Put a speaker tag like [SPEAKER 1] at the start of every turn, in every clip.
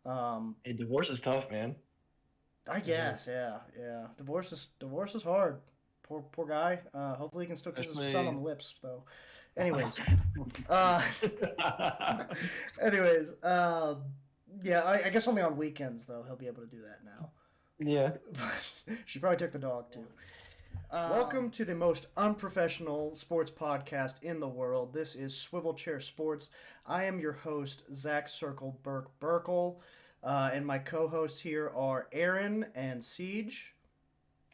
[SPEAKER 1] Hey, divorce is tough, man.
[SPEAKER 2] I
[SPEAKER 1] It is.
[SPEAKER 2] guess, yeah, yeah. Divorce is hard. Poor guy. Hopefully he can still kiss his son on
[SPEAKER 1] Especially.
[SPEAKER 2] the lips though. Anyways, uh, anyways, yeah. I guess only on weekends though he'll be able to do that now.
[SPEAKER 1] Yeah.
[SPEAKER 2] She probably took the dog too. Welcome to the most unprofessional sports podcast in the world. This is Swivel Chair Sports. I am your host, Zach Circle Burke Burkle, and my co hosts here are Aaron and Siege.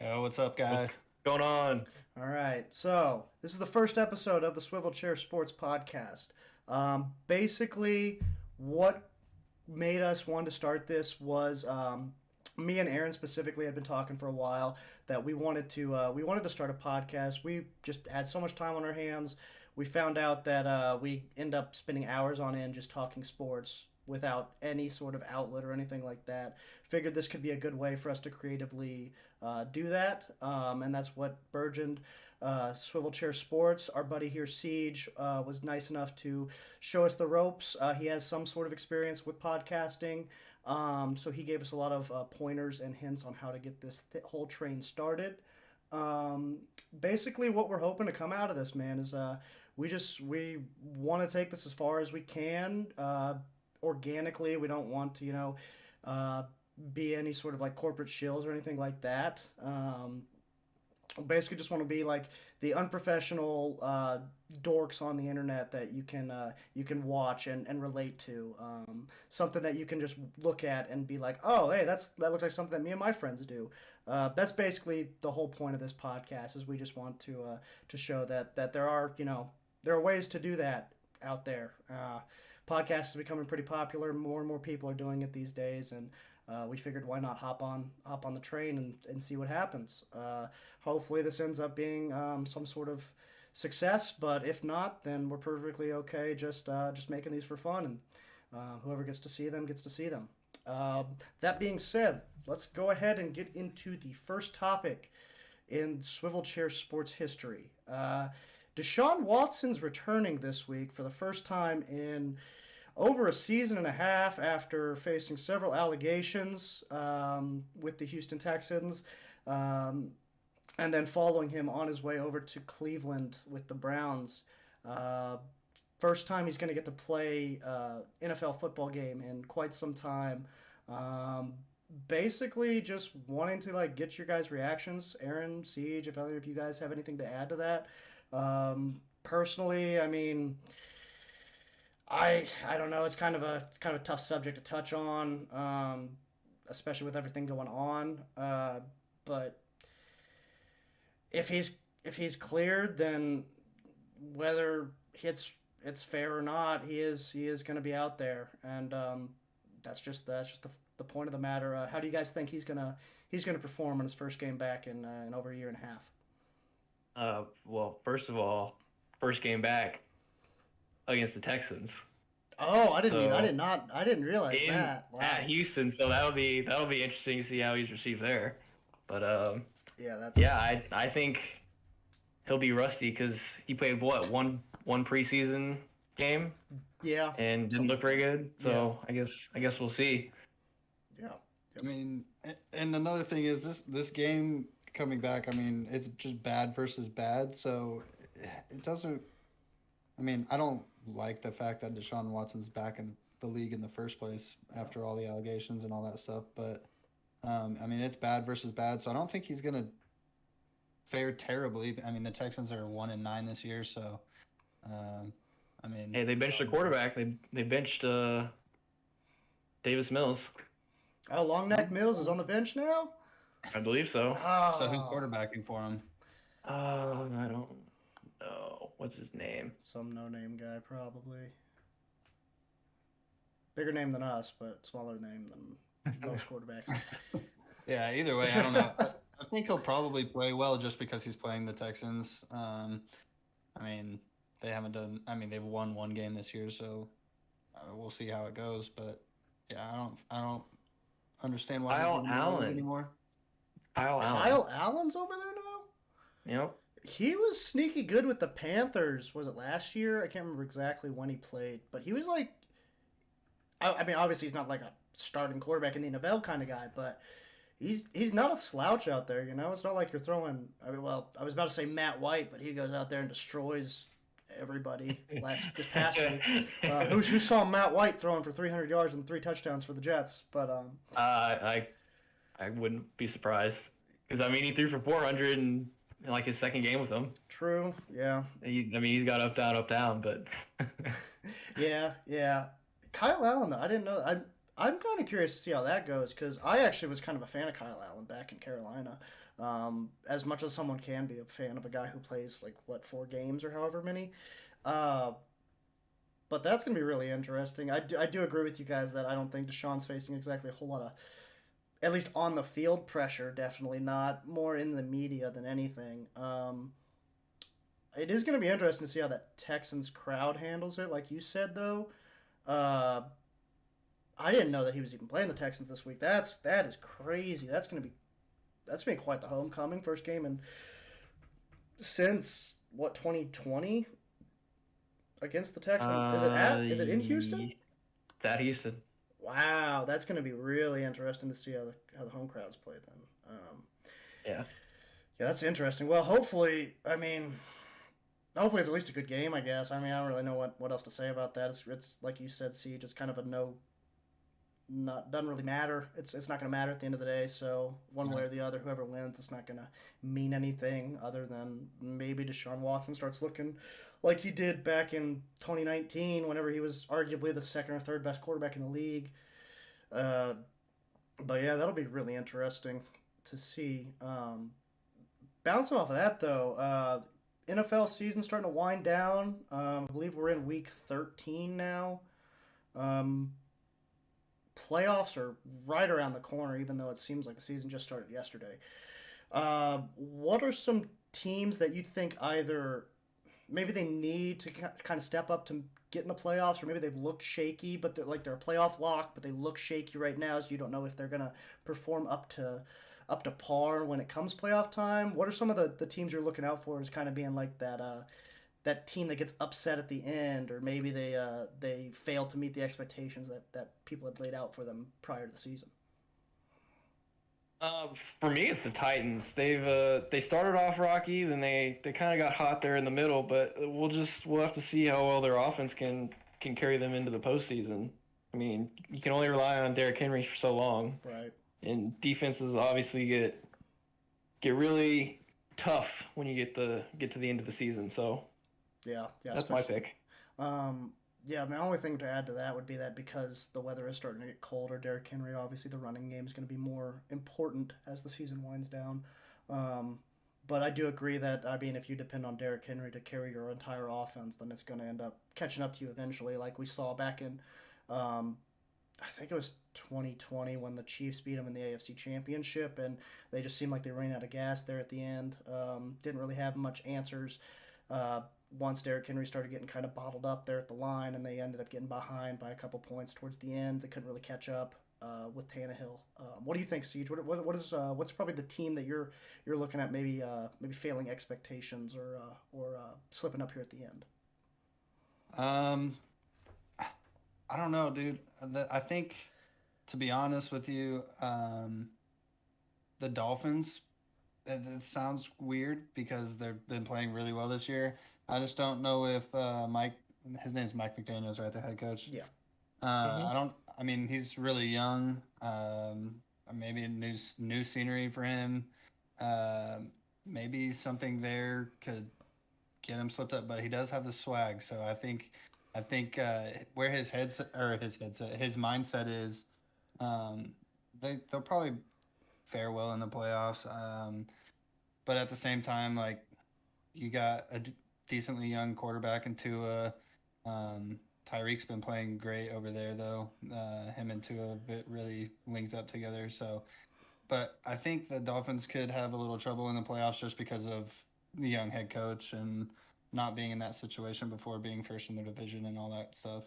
[SPEAKER 3] Oh, what's up,
[SPEAKER 1] What's
[SPEAKER 3] guys?
[SPEAKER 1] going on?
[SPEAKER 2] All right, so this is the first episode of the Swivel Chair Sports podcast. Basically, what made us want to start this was me and Aaron specifically had been talking for a while that we wanted to start a podcast. We just had so much time on our hands. We found out that we end up spending hours on end just talking sports without any sort of outlet or anything like that. Figured this could be a good way for us to creatively do that, and that's what burgeoned Swivel Chair Sports. Our buddy here, Siege, was nice enough to show us the ropes. He has some sort of experience with podcasting, so he gave us a lot of pointers and hints on how to get this whole train started. Um, Basically, what we're hoping to come out of this, man, is we want to take this as far as we can organically. We don't want to, uh, be any sort of like corporate shills or anything like that. Basically just want to be like the unprofessional dorks on the internet that you can watch and relate to. Something that you can just look at and be like, oh, hey, that looks like something that me and my friends do. That's basically the whole point of this podcast. Is we just want to show that there are ways to do that out there. Podcasts is becoming pretty popular. More and more people are doing it these days, and we figured why not hop on the train and see what happens. Hopefully this ends up being some sort of success, but if not, then we're perfectly okay just making these for fun, and whoever gets to see them gets to see them. That being said, let's go ahead and get into the first topic in Swivel Chair Sports history. Deshaun Watson's returning this week for the first time in over a season and a half after facing several allegations with the Houston Texans, um, and then following him on his way over to Cleveland with the Browns. Uh, First time he's going to get to play NFL football game in quite some time. Um, Basically, just wanting to like get your guys' reactions. Aaron, Siege, if either of you guys have anything to add to that. Personally, I mean, I don't know. It's kind of a tough subject to touch on, especially with everything going on. But if he's cleared, then whether it's fair or not, he is going to be out there, and that's just the point of the matter. How do you guys think he's gonna perform in his first game back in over a year and a half?
[SPEAKER 1] Well, first of all, first game back against the Texans.
[SPEAKER 2] Oh,
[SPEAKER 1] So
[SPEAKER 2] I didn't realize
[SPEAKER 1] in
[SPEAKER 2] that.
[SPEAKER 1] at
[SPEAKER 2] Wow.
[SPEAKER 1] Houston, so that'll be interesting to see how he's received there. But
[SPEAKER 2] Yeah,
[SPEAKER 1] yeah,
[SPEAKER 2] that's
[SPEAKER 1] I think he'll be rusty because he played one preseason game
[SPEAKER 2] yeah,
[SPEAKER 1] and didn't
[SPEAKER 2] something
[SPEAKER 1] look
[SPEAKER 2] like
[SPEAKER 1] very
[SPEAKER 2] that.
[SPEAKER 1] good.
[SPEAKER 2] Yeah,
[SPEAKER 1] So I guess we'll see.
[SPEAKER 2] yeah,
[SPEAKER 3] I
[SPEAKER 2] yep.
[SPEAKER 3] mean, and another thing is this game coming back. I mean, it's just bad versus bad. So it doesn't. I mean, I don't like the fact that Deshaun Watson's back in the league in the first place after all the allegations and all that stuff. But I mean, it's bad versus bad. So I don't think he's gonna fare terribly. I mean, the Texans are 1-9 this year, so um, I mean,
[SPEAKER 1] Hey, they benched their quarterback. They benched Davis Mills.
[SPEAKER 2] Oh, Long Neck Mills is on the bench now.
[SPEAKER 1] I believe so.
[SPEAKER 3] so who's
[SPEAKER 2] Oh,
[SPEAKER 3] quarterbacking for him?
[SPEAKER 1] I don't know what's his name.
[SPEAKER 2] some no-name guy probably. Bigger name than us, but smaller name than most quarterbacks.
[SPEAKER 3] Yeah, either way, I don't know. I think he'll probably play well just because he's playing the Texans. I mean, they haven't done. I mean, they've won one game this year, so we'll see how it goes. But yeah, I don't understand why he's
[SPEAKER 1] Kyle
[SPEAKER 3] even in the league
[SPEAKER 1] Allen.
[SPEAKER 3] anymore.
[SPEAKER 1] Kyle Allen.
[SPEAKER 2] Kyle Allen's over there now.
[SPEAKER 1] Yep.
[SPEAKER 2] He was sneaky good with the Panthers. Was it last year? I can't remember exactly when he played, but he was like, I mean, obviously he's not like a starting quarterback in the NFL kind of guy, but he's not a slouch out there. It's not like you're throwing. I mean, well, I was about to say Matt White, but he goes out there and destroys everybody this past week. Who saw Matt White throwing for 300 yards and 3 touchdowns for the Jets? But
[SPEAKER 1] I wouldn't be surprised because I mean he threw for 400 in like his second game with them.
[SPEAKER 2] True. Yeah.
[SPEAKER 1] He's got up down, but
[SPEAKER 2] yeah. Kyle Allen, though, I didn't know. I'm kind of curious to see how that goes because I actually was kind of a fan of Kyle Allen back in Carolina. As much as someone can be a fan of a guy who plays like 4 games or however many. But that's going to be really interesting. I do agree with you guys that I don't think Deshaun's facing exactly a whole lot of, at least on the field, pressure. Definitely not. More in the media than anything. It is going to be interesting to see how that Texans crowd handles it. Like you said, though, I didn't know that he was even playing the Texans this week. That is crazy. That's been quite the homecoming. First game in since 2020 against the Texans. Is it in Houston?
[SPEAKER 1] It's at Houston.
[SPEAKER 2] Wow, that's going to be really interesting to see how the home crowds play then.
[SPEAKER 1] Yeah.
[SPEAKER 2] Yeah, that's interesting. Well, hopefully it's at least a good game, I guess. I mean, I don't really know what else to say about that. It's like you said, Siege. It's kind of a no. Doesn't really matter. It's not going to matter at the end of the day. So one way or the other, whoever wins, it's not going to mean anything other than maybe Deshaun Watson starts looking like he did back in 2019, whenever he was arguably the second or third best quarterback in the league. But yeah, that'll be really interesting to see. Bouncing off of that though, NFL season starting to wind down. I believe we're in week 13 now. Playoffs are right around the corner, even though it seems like the season just started yesterday. What are some teams that you think either maybe they need to kind of step up to get in the playoffs, or maybe they've looked shaky, but they're a playoff lock, but they look shaky right now, so you don't know if they're gonna perform up to par when it comes playoff time? What are some of the teams you're looking out for as kind of being like that team that gets upset at the end, or maybe they fail to meet the expectations that people had laid out for them prior to the season?
[SPEAKER 1] For me, it's the Titans. They started off rocky, then they kind of got hot there in the middle, but we'll have to see how well their offense can carry them into the postseason. I mean, you can only rely on Derrick Henry for so long,
[SPEAKER 2] Right.
[SPEAKER 1] and defenses obviously get really tough when you get to the end of the season. So
[SPEAKER 2] Yeah,
[SPEAKER 1] that's my pick.
[SPEAKER 2] Yeah, my only thing to add to that would be that because the weather is starting to get colder, Derrick Henry, obviously the running game is going to be more important as the season winds down. But I do agree that, I mean, if you depend on Derrick Henry to carry your entire offense, then it's going to end up catching up to you eventually, like we saw back in, I think it was 2020 when the Chiefs beat them in the AFC Championship, and they just seemed like they ran out of gas there at the end. Didn't really have much answers. Once Derrick Henry started getting kind of bottled up there at the line, and they ended up getting behind by a couple points towards the end, they couldn't really catch up with Tannehill. What do you think, Siege? What's probably the team that you're looking at maybe failing expectations or slipping up here at the end?
[SPEAKER 3] I don't know, dude. I think, to be honest with you, the Dolphins. It sounds weird because they've been playing really well this year. I just don't know if his name's Mike McDaniels, right? The head coach.
[SPEAKER 2] Yeah.
[SPEAKER 3] I mean, he's really young. Maybe a new scenery for him. Maybe something there could get him slipped up, but he does have the swag. So I think where his mindset is, they'll probably fare well in the playoffs. But at the same time, like, you got a decently young quarterback in Tua. Tyreek's been playing great over there, though. Him and Tua really linked up together. So, but I think the Dolphins could have a little trouble in the playoffs just because of the young head coach and not being in that situation before, being first in their division and all that stuff.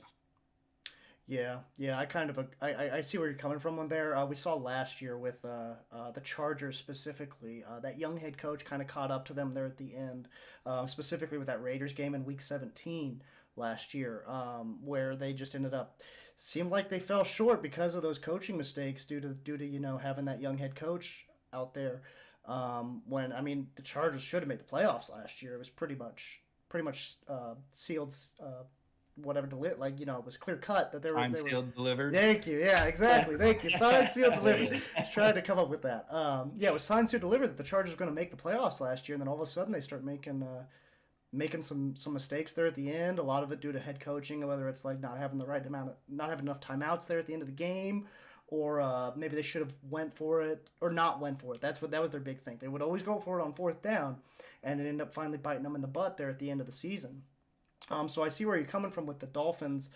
[SPEAKER 2] Yeah, I see where you're coming from on there. We saw last year with the Chargers specifically, that young head coach kind of caught up to them there at the end, specifically with that Raiders game in Week 17 last year, where they just ended up seemed like they fell short because of those coaching mistakes due to having that young head coach out there. When I mean the Chargers should have made the playoffs last year. It was pretty much sealed. Whatever like it was clear cut that
[SPEAKER 3] Time
[SPEAKER 2] they were.
[SPEAKER 3] sealed, delivered.
[SPEAKER 2] Thank you. Yeah, exactly. Thank you. Signed, sealed, delivered. Just trying to come up with that. Yeah, it was signed, sealed, delivered that the Chargers were going to make the playoffs last year, and then all of a sudden they start making some mistakes there at the end. A lot of it due to head coaching, whether it's like not having the right amount, not having enough timeouts there at the end of the game, or maybe they should have went for it or not went for it. That was their big thing. They would always go for it on fourth down, and it ended up finally biting them in the butt there at the end of the season. So I see where you're coming from with the Dolphins,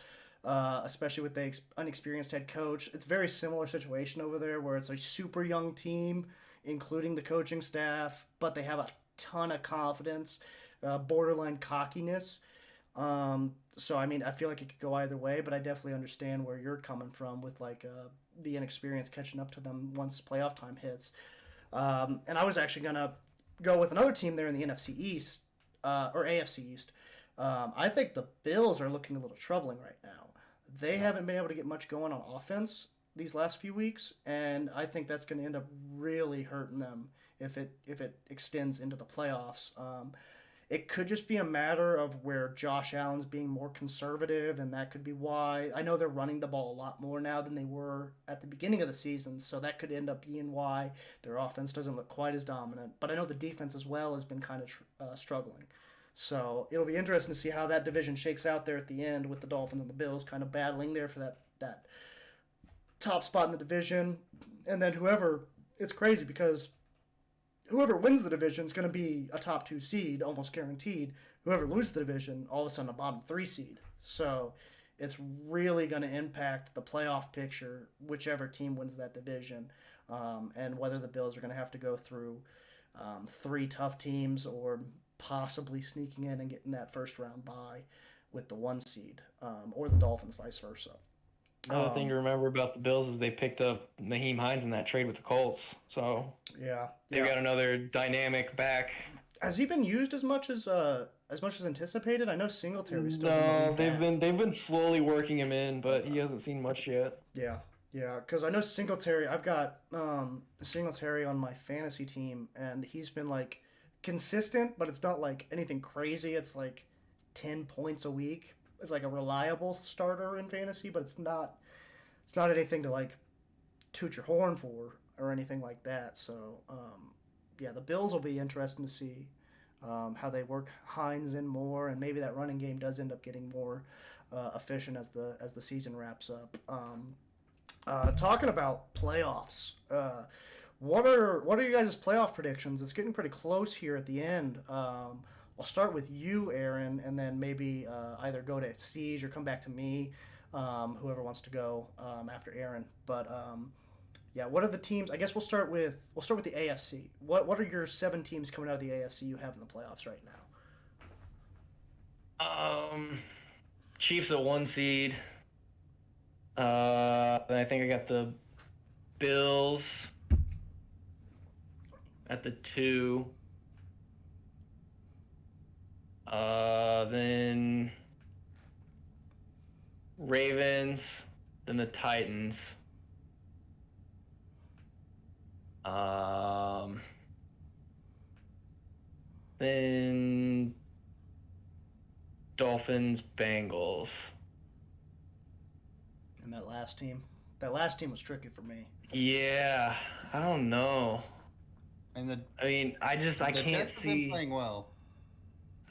[SPEAKER 2] especially with the unexperienced head coach. It's a very similar situation over there where it's a super young team, including the coaching staff, but they have a ton of confidence, borderline cockiness. So I mean, I feel like it could go either way, but I definitely understand where you're coming from with like the inexperience catching up to them once playoff time hits. And I was actually gonna go with another team there in the NFC East or AFC East. I think the Bills are looking a little troubling right now. They haven't been able to get much going on offense these last few weeks, and I think that's going to end up really hurting them if it extends into the playoffs. It could just be a matter of where Josh Allen's being more conservative, and that could be why. I know they're running the ball a lot more now than they were at the beginning of the season, so that could end up being why their offense doesn't look quite as dominant. But I know the defense as well has been kind of struggling. So it'll be interesting to see how that division shakes out there at the end with the Dolphins and the Bills kind of battling there for that top spot in the division. And then it's crazy because whoever wins the division is going to be a top 2 seed, almost guaranteed. Whoever loses the division, all of a sudden a bottom 3 seed. So it's really going to impact the playoff picture, whichever team wins that division, and whether the Bills are going to have to go through 3 tough teams or possibly sneaking in and getting that first round bye with the 1 seed, or the Dolphins, vice versa.
[SPEAKER 1] Another thing to remember about the Bills is they picked up Naheem Hines in that trade with the Colts, so
[SPEAKER 2] yeah,
[SPEAKER 1] they've got another dynamic back.
[SPEAKER 2] Has he been used as much as anticipated? I know Singletary's still
[SPEAKER 1] no, they've been slowly working him in, but he hasn't seen much yet.
[SPEAKER 2] Yeah, because I know Singletary. I've got Singletary on my fantasy team, and he's been like consistent, but it's not like anything crazy. It's like 10 points a week. It's like a reliable starter in fantasy, but it's not anything to like toot your horn for or anything like that. So yeah, the Bills will be interesting to see how they work Hines in more, and maybe that running game does end up getting more efficient as the season wraps up. Talking about playoffs, what are you guys' playoff predictions? It's getting pretty close here at the end. I'll start with you, Aaron, and then maybe either go to Siege or come back to me, whoever wants to go after Aaron. But yeah, what are the teams? I guess we'll start with the AFC. What are your 7 teams coming out of the AFC you have in the playoffs right
[SPEAKER 1] now? Chiefs at 1 seed. And I think I got the Bills at the 2. Then Ravens, then the Titans. Then Dolphins, Bengals.
[SPEAKER 2] And that last team was tricky for me.
[SPEAKER 1] Yeah, I don't know.
[SPEAKER 3] And
[SPEAKER 1] I can't see
[SPEAKER 3] playing well.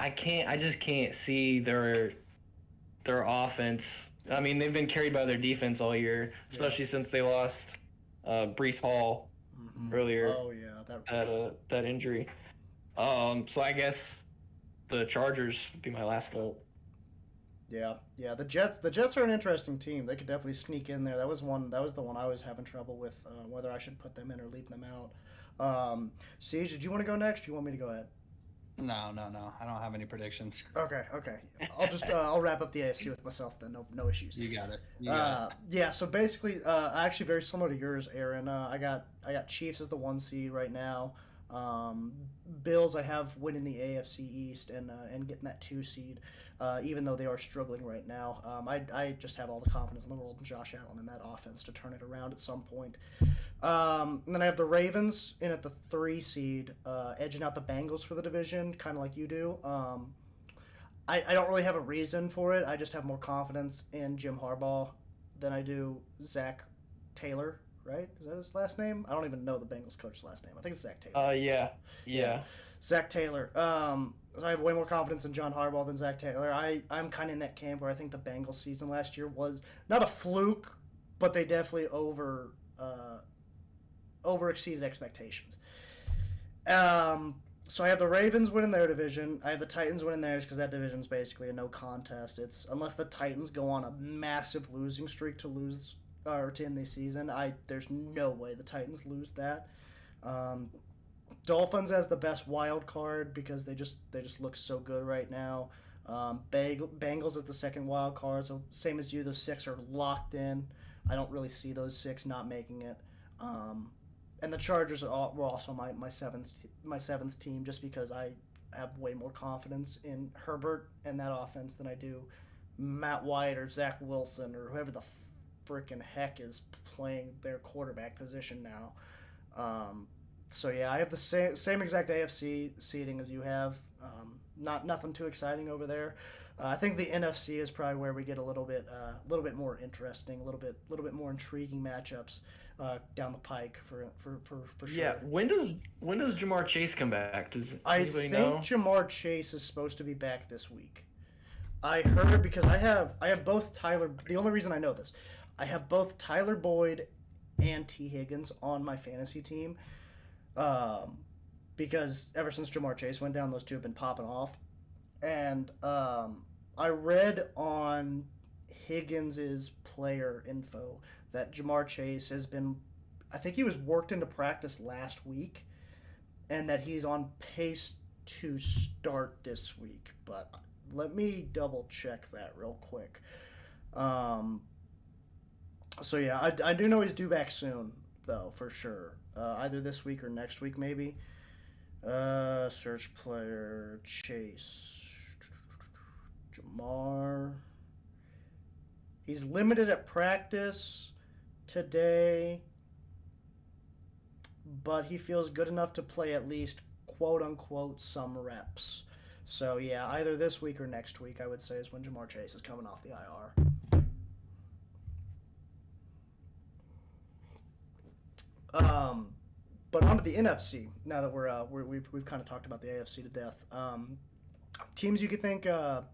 [SPEAKER 1] I just can't see their offense. I mean, they've been carried by their defense all year, especially since they lost Breece Hall earlier.
[SPEAKER 2] Oh yeah,
[SPEAKER 1] that injury. So I guess the Chargers would be my last vote.
[SPEAKER 2] Yeah. The Jets are an interesting team. They could definitely sneak in there. That was the one I was having trouble with whether I should put them in or leave them out. Siege, did you want to go next? Or you want me to go ahead?
[SPEAKER 3] No. I don't have any predictions.
[SPEAKER 2] Okay. I'll just I'll wrap up the AFC with myself then. No issues.
[SPEAKER 3] You got it.
[SPEAKER 2] Yeah. So basically, actually very similar to yours, Aaron. I got Chiefs as the 1 seed right now. Um, Bills, I have winning the AFC East and getting that 2 seed, even though they are struggling right now. I just have all the confidence in the world in Josh Allen and that offense to turn it around at some point. And then I have the Ravens in at the 3 seed, edging out the Bengals for the division, kind of like you do. I don't really have a reason for it. I just have more confidence in Jim Harbaugh than I do Zach Taylor, right? Is that his last name? I don't even know the Bengals coach's last name. I think it's Zach Taylor.
[SPEAKER 1] Yeah,
[SPEAKER 2] Yeah.
[SPEAKER 1] yeah.
[SPEAKER 2] Zach Taylor. So I have way more confidence in John Harbaugh than Zach Taylor. I'm kind of in that camp where I think the Bengals season last year was not a fluke, but they definitely over exceeded expectations. So I have the Ravens winning their division. I have the Titans winning theirs because that division's basically a no contest. It's unless the Titans go on a massive losing streak to lose or to end the season. There's no way the Titans lose that. Dolphins as the best wild card because they just look so good right now. Bengals as the second wild card. So same as you, those 6 are locked in. I don't really see those 6 not making it. And the Chargers were also my seventh team, just because I have way more confidence in Herbert and that offense than I do Matt White or Zach Wilson or whoever the freaking heck is playing their quarterback position now. So yeah, I have the same exact AFC seeding as you have. Nothing too exciting over there. I think the NFC is probably where we get a little bit more interesting, a little bit more intriguing matchups down the pike for sure.
[SPEAKER 1] Yeah. When does Jamar Chase come back? Does
[SPEAKER 2] I
[SPEAKER 1] anybody
[SPEAKER 2] think
[SPEAKER 1] know?
[SPEAKER 2] Jamar Chase is supposed to be back this week. I heard because I have both Tyler. The only reason I know this, I have both Tyler Boyd and T Higgins on my fantasy team. Because ever since Jamar Chase went down, those two have been popping off. And I read on Higgins's player info that Jamar Chase has been, I think he was worked into practice last week, and that he's on pace to start this week. But let me double check that real quick. So yeah, I do know he's due back soon, though, for sure. Either this week or next week, maybe. Search player Chase Jamar. He's limited at practice today, but he feels good enough to play at least quote unquote some reps. So yeah, either this week or next week, I would say, is when Jamar Chase is coming off the IR. But onto the NFC. Now that we've kind of talked about the AFC to death. Teams you think are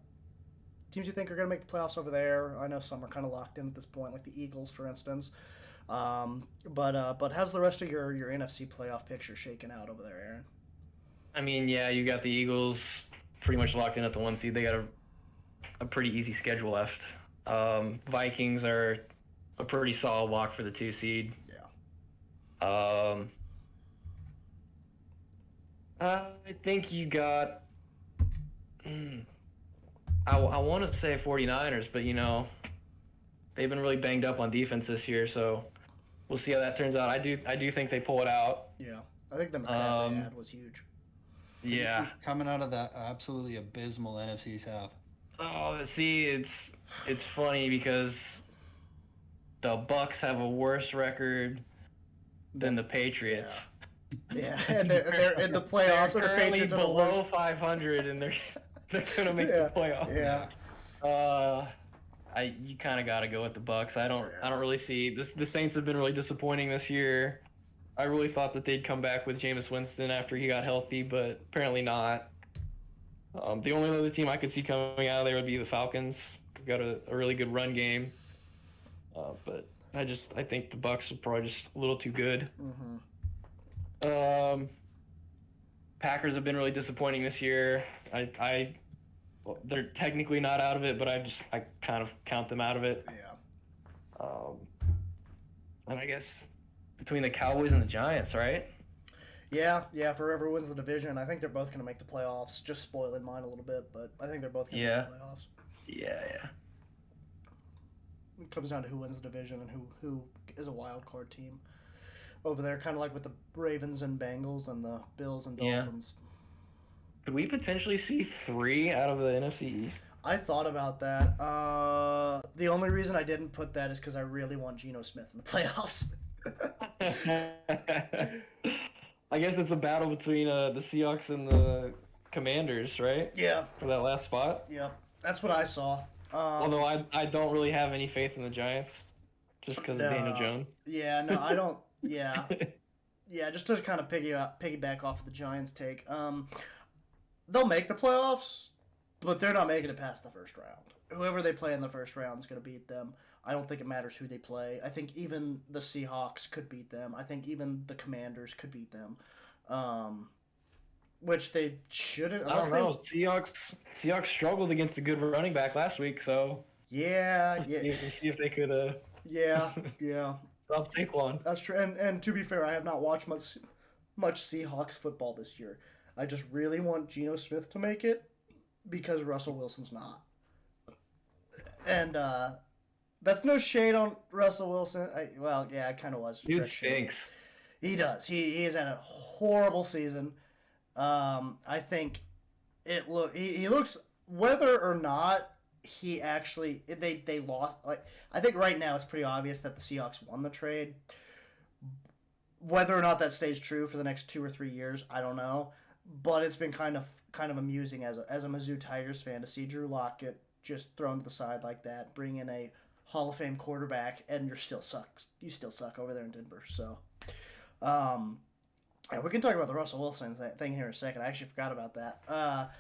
[SPEAKER 2] going to make the playoffs over there. I know some are kind of locked in at this point, like the Eagles, for instance. But how's the rest of your NFC playoff picture shaking out over there, Aaron?
[SPEAKER 1] I mean, yeah, you got the Eagles pretty much locked in at the 1 seed. They got a pretty easy schedule left. Vikings are a pretty solid lock for the 2 seed.
[SPEAKER 2] Yeah.
[SPEAKER 1] I think you got. I want to say 49ers, but they've been really banged up on defense this year, so we'll see how that turns out. I do think they pull it out.
[SPEAKER 2] Yeah, I think the McCaffrey ad was huge.
[SPEAKER 1] Yeah,
[SPEAKER 3] He's coming out of that absolutely abysmal NFC South.
[SPEAKER 1] Oh, see, it's funny because the Bucks have a worse record than the Patriots.
[SPEAKER 2] Yeah, and they're in the playoffs.
[SPEAKER 1] They're
[SPEAKER 2] and the
[SPEAKER 1] currently
[SPEAKER 2] Patriots are the
[SPEAKER 1] below
[SPEAKER 2] worst.
[SPEAKER 1] 500, and they're gonna make the playoffs.
[SPEAKER 2] Yeah.
[SPEAKER 1] You kind of got to go with the Bucks. I don't really see this. The Saints have been really disappointing this year. I really thought that they'd come back with Jameis Winston after he got healthy, but apparently not. The only other team I could see coming out of there would be the Falcons. They've got a really good run game, but I think the Bucks are probably just a little too good.
[SPEAKER 2] Mm-hmm.
[SPEAKER 1] Packers have been really disappointing this year. They're technically not out of it, but I kind of count them out of it.
[SPEAKER 2] Yeah.
[SPEAKER 1] And I guess between the Cowboys and the Giants, right?
[SPEAKER 2] Yeah. For whoever wins the division, I think they're both going to make the playoffs. Just spoiling mine a little bit, but I think they're both going to make the playoffs.
[SPEAKER 1] Yeah.
[SPEAKER 2] It comes down to who wins the division and who is a wild card team. over there, kind of like with the Ravens and Bengals and the Bills and
[SPEAKER 1] Yeah.
[SPEAKER 2] Dolphins.
[SPEAKER 1] Could we potentially see 3 out of the NFC East?
[SPEAKER 2] I thought about that. The only reason I didn't put that is because I really want Geno Smith in the playoffs.
[SPEAKER 1] I guess it's a battle between the Seahawks and the Commanders, right?
[SPEAKER 2] Yeah,
[SPEAKER 1] For that last spot.
[SPEAKER 2] yeah, that's what I saw.
[SPEAKER 1] Although I don't really have any faith in the Giants, just because of Daniel
[SPEAKER 2] No.
[SPEAKER 1] Jones.
[SPEAKER 2] Yeah, no, I don't. Yeah, yeah. Just to kind of piggyback off of the Giants' take, they'll make the playoffs, but they're not making it past the first round. Whoever they play in the first round is going to beat them. I don't think it matters who they play. I think even the Seahawks could beat them. I think even the Commanders could beat them, which they shouldn't.
[SPEAKER 1] I don't know. Seahawks struggled against a good running back last week, so
[SPEAKER 2] Yeah,
[SPEAKER 1] let's
[SPEAKER 2] yeah,
[SPEAKER 1] see if they could
[SPEAKER 2] yeah, yeah.
[SPEAKER 1] stop Saquon.
[SPEAKER 2] That's true. And to be fair, I have not watched much Seahawks football this year. I just really want Geno Smith to make it because Russell Wilson's not. And that's no shade on Russell Wilson. Well, yeah, it kind of was.
[SPEAKER 1] Dude stinks.
[SPEAKER 2] He does. He has had a horrible season. I think he looks, whether or not he actually they lost. Like, I think right now it's pretty obvious that the Seahawks won the trade. Whether or not that stays true for the next 2 or 3 years, I don't know. But it's been kind of amusing as a Mizzou Tigers fan to see Drew Lockett just thrown to the side like that, bring in a Hall of Fame quarterback, and you still suck over there in Denver. So, yeah, we can talk about the Russell Wilson thing here in a second. I actually forgot about that.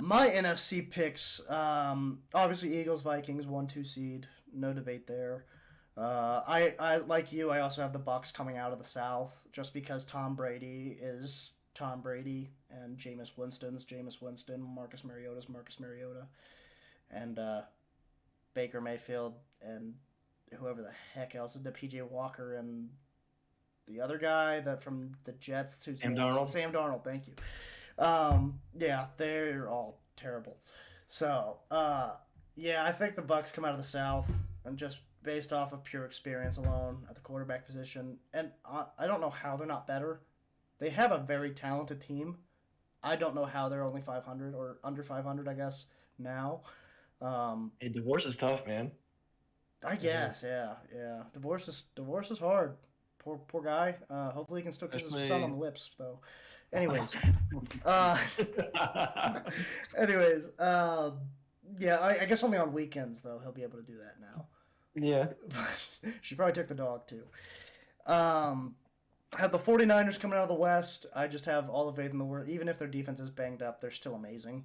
[SPEAKER 2] My NFC picks, obviously Eagles, Vikings, 1-2 seed, no debate there. I like you. I also have the Bucks coming out of the South just because Tom Brady is Tom Brady and Jameis Winston's Jameis Winston, Marcus Mariota's Marcus Mariota, and Baker Mayfield and whoever the heck else is the PJ Walker and the other guy that from the Jets who's
[SPEAKER 1] Sam Darnold.
[SPEAKER 2] Sam Darnold, thank you. Yeah, they're all terrible. So, yeah, I think the Bucks come out of the South and just based off of pure experience alone at the quarterback position. And I don't know how they're not better. They have a very talented team. I don't know how they're only 500 or under 500, I guess, now.
[SPEAKER 1] Hey, divorce is tough, man.
[SPEAKER 2] I guess, yeah. Divorce is hard. Poor guy. Hopefully he can still kiss his son on the lips, though. Anyways, yeah, I guess only on weekends though he'll be able to do that now.
[SPEAKER 1] Yeah.
[SPEAKER 2] She probably took the dog too. Have the 49ers coming out of the West. I just have all the faith in the world. Even if their defense is banged up, they're still amazing.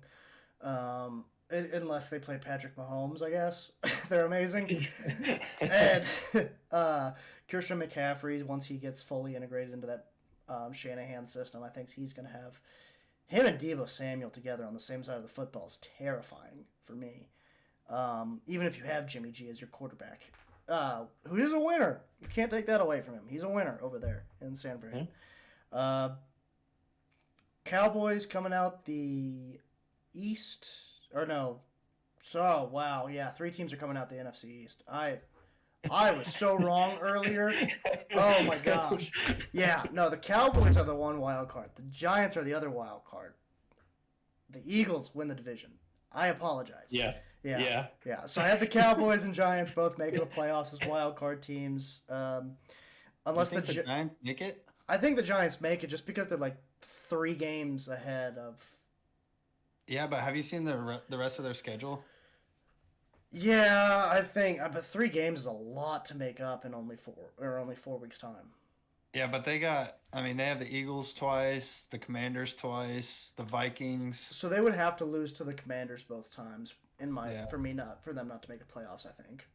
[SPEAKER 2] Unless they play Patrick Mahomes, I guess. They're amazing. And Christian McCaffrey, once he gets fully integrated into that Shanahan system, I think he's going to have him and Deebo Samuel together on the same side of the football is terrifying for me. Even if you have Jimmy G as your quarterback, who is a winner. You can't take that away from him. He's a winner over there in San Fran. Cowboys coming out the East. Or no. So, wow. Yeah, 3 teams are coming out the NFC East. I was so wrong earlier. Oh, my gosh. Yeah, no, the Cowboys are the one wild card. The Giants are the other wild card. The Eagles win the division. I apologize.
[SPEAKER 1] Yeah.
[SPEAKER 2] So I have the Cowboys and Giants both making the playoffs as wild card teams. Unless
[SPEAKER 3] the Giants make it?
[SPEAKER 2] I think the Giants make it just because they're like 3 games ahead of.
[SPEAKER 3] Yeah, but have you seen the rest of their schedule?
[SPEAKER 2] Yeah, I think, but 3 games is a lot to make up in only 4 weeks' time.
[SPEAKER 3] Yeah, but they have the Eagles twice, the Commanders twice, the Vikings.
[SPEAKER 2] So they would have to lose to the Commanders both times for them not to make the playoffs, I think.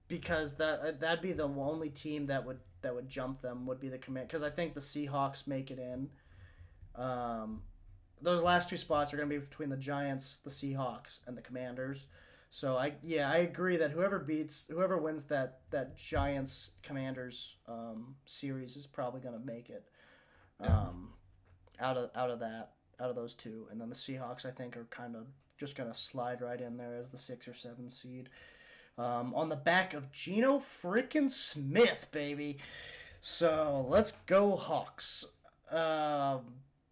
[SPEAKER 2] Because that'd be the only team that would jump them would be the Commanders, because I think the Seahawks make it in. Those last 2 spots are going to be between the Giants, the Seahawks, and the Commanders. So I agree that whoever wins that Giants Commanders series is probably going to make it out of those 2, and then the Seahawks I think are kind of just going to slide right in there as the 6 or 7 seed on the back of Geno frickin' Smith, baby. So let's go Hawks. Um,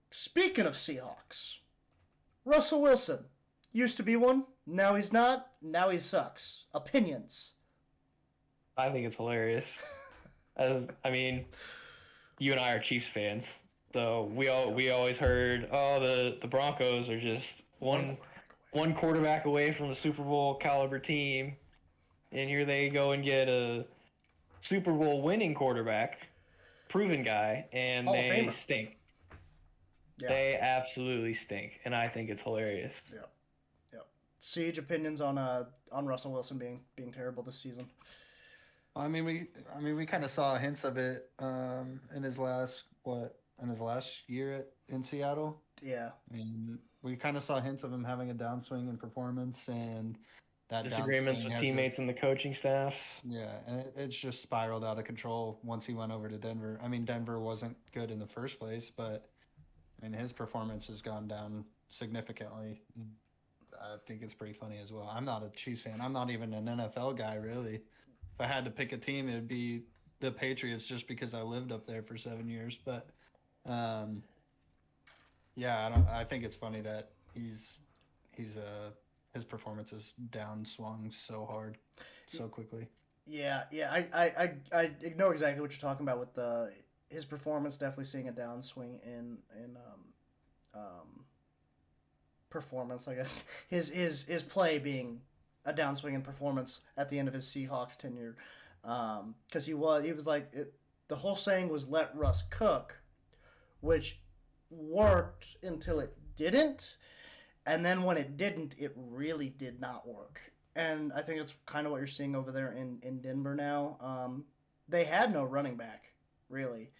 [SPEAKER 2] Speaking of Seahawks, Russell Wilson used to be one. Now he's not. Now he sucks. Opinions.
[SPEAKER 1] I think it's hilarious. I mean, you and I are Chiefs fans, so
[SPEAKER 2] Yep.
[SPEAKER 1] we always heard, oh, the Broncos are just
[SPEAKER 2] One quarterback
[SPEAKER 1] one quarterback away from a Super Bowl caliber team, and here they go and get a Super Bowl winning quarterback, proven guy, and
[SPEAKER 2] Hall of
[SPEAKER 1] they
[SPEAKER 2] Famer.
[SPEAKER 1] stink.
[SPEAKER 2] Yeah.
[SPEAKER 1] They absolutely stink, and I think it's hilarious.
[SPEAKER 2] Yep. Yep. Siege opinions on Russell Wilson being terrible this season.
[SPEAKER 3] We kind of saw hints of it in his last year in Seattle.
[SPEAKER 2] Yeah.
[SPEAKER 3] I mean, we kind of saw hints of him having a downswing in performance, and that
[SPEAKER 1] Disagreements
[SPEAKER 3] downswing
[SPEAKER 1] with
[SPEAKER 3] has
[SPEAKER 1] teammates
[SPEAKER 3] just
[SPEAKER 1] and the coaching staffs.
[SPEAKER 3] yeah, and it's just spiraled out of control once he went over to Denver. I mean, Denver wasn't good in the first place, but I mean his performance has gone down significantly. I think it's pretty funny as well. I'm not a Chiefs fan. I'm not even an NFL guy really. If I had to pick a team, it'd be the Patriots just because I lived up there for 7 years. But um, yeah, I don't. I think it's funny that he's his performance is downswung so hard, so quickly.
[SPEAKER 2] Yeah, yeah, I know exactly what you're talking about with the his performance. Definitely seeing a downswing in performance. I guess his play being a downswing in performance at the end of his Seahawks tenure, because he was like the whole saying was let Russ cook, which worked until it didn't, and then when it didn't, it really did not work. And I think that's kind of what you're seeing over there in Denver now. They had no running back, really.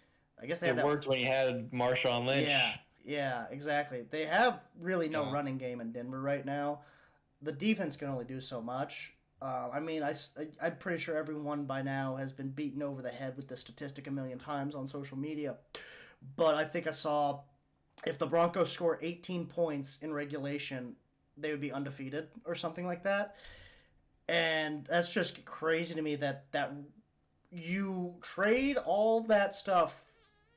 [SPEAKER 2] I guess they had
[SPEAKER 1] It
[SPEAKER 2] that.
[SPEAKER 1] worked when you had Marshawn
[SPEAKER 2] Yeah,
[SPEAKER 1] Lynch.
[SPEAKER 2] yeah, exactly. They have really no
[SPEAKER 3] Yeah,
[SPEAKER 2] running game in Denver right now. The defense can only do so much. I mean, I'm pretty sure everyone by now has been beaten over the head with this statistic a million times on social media. But I think I saw if the Broncos score 18 points in regulation, they would be undefeated or something like that. And that's just crazy to me that you trade all that stuff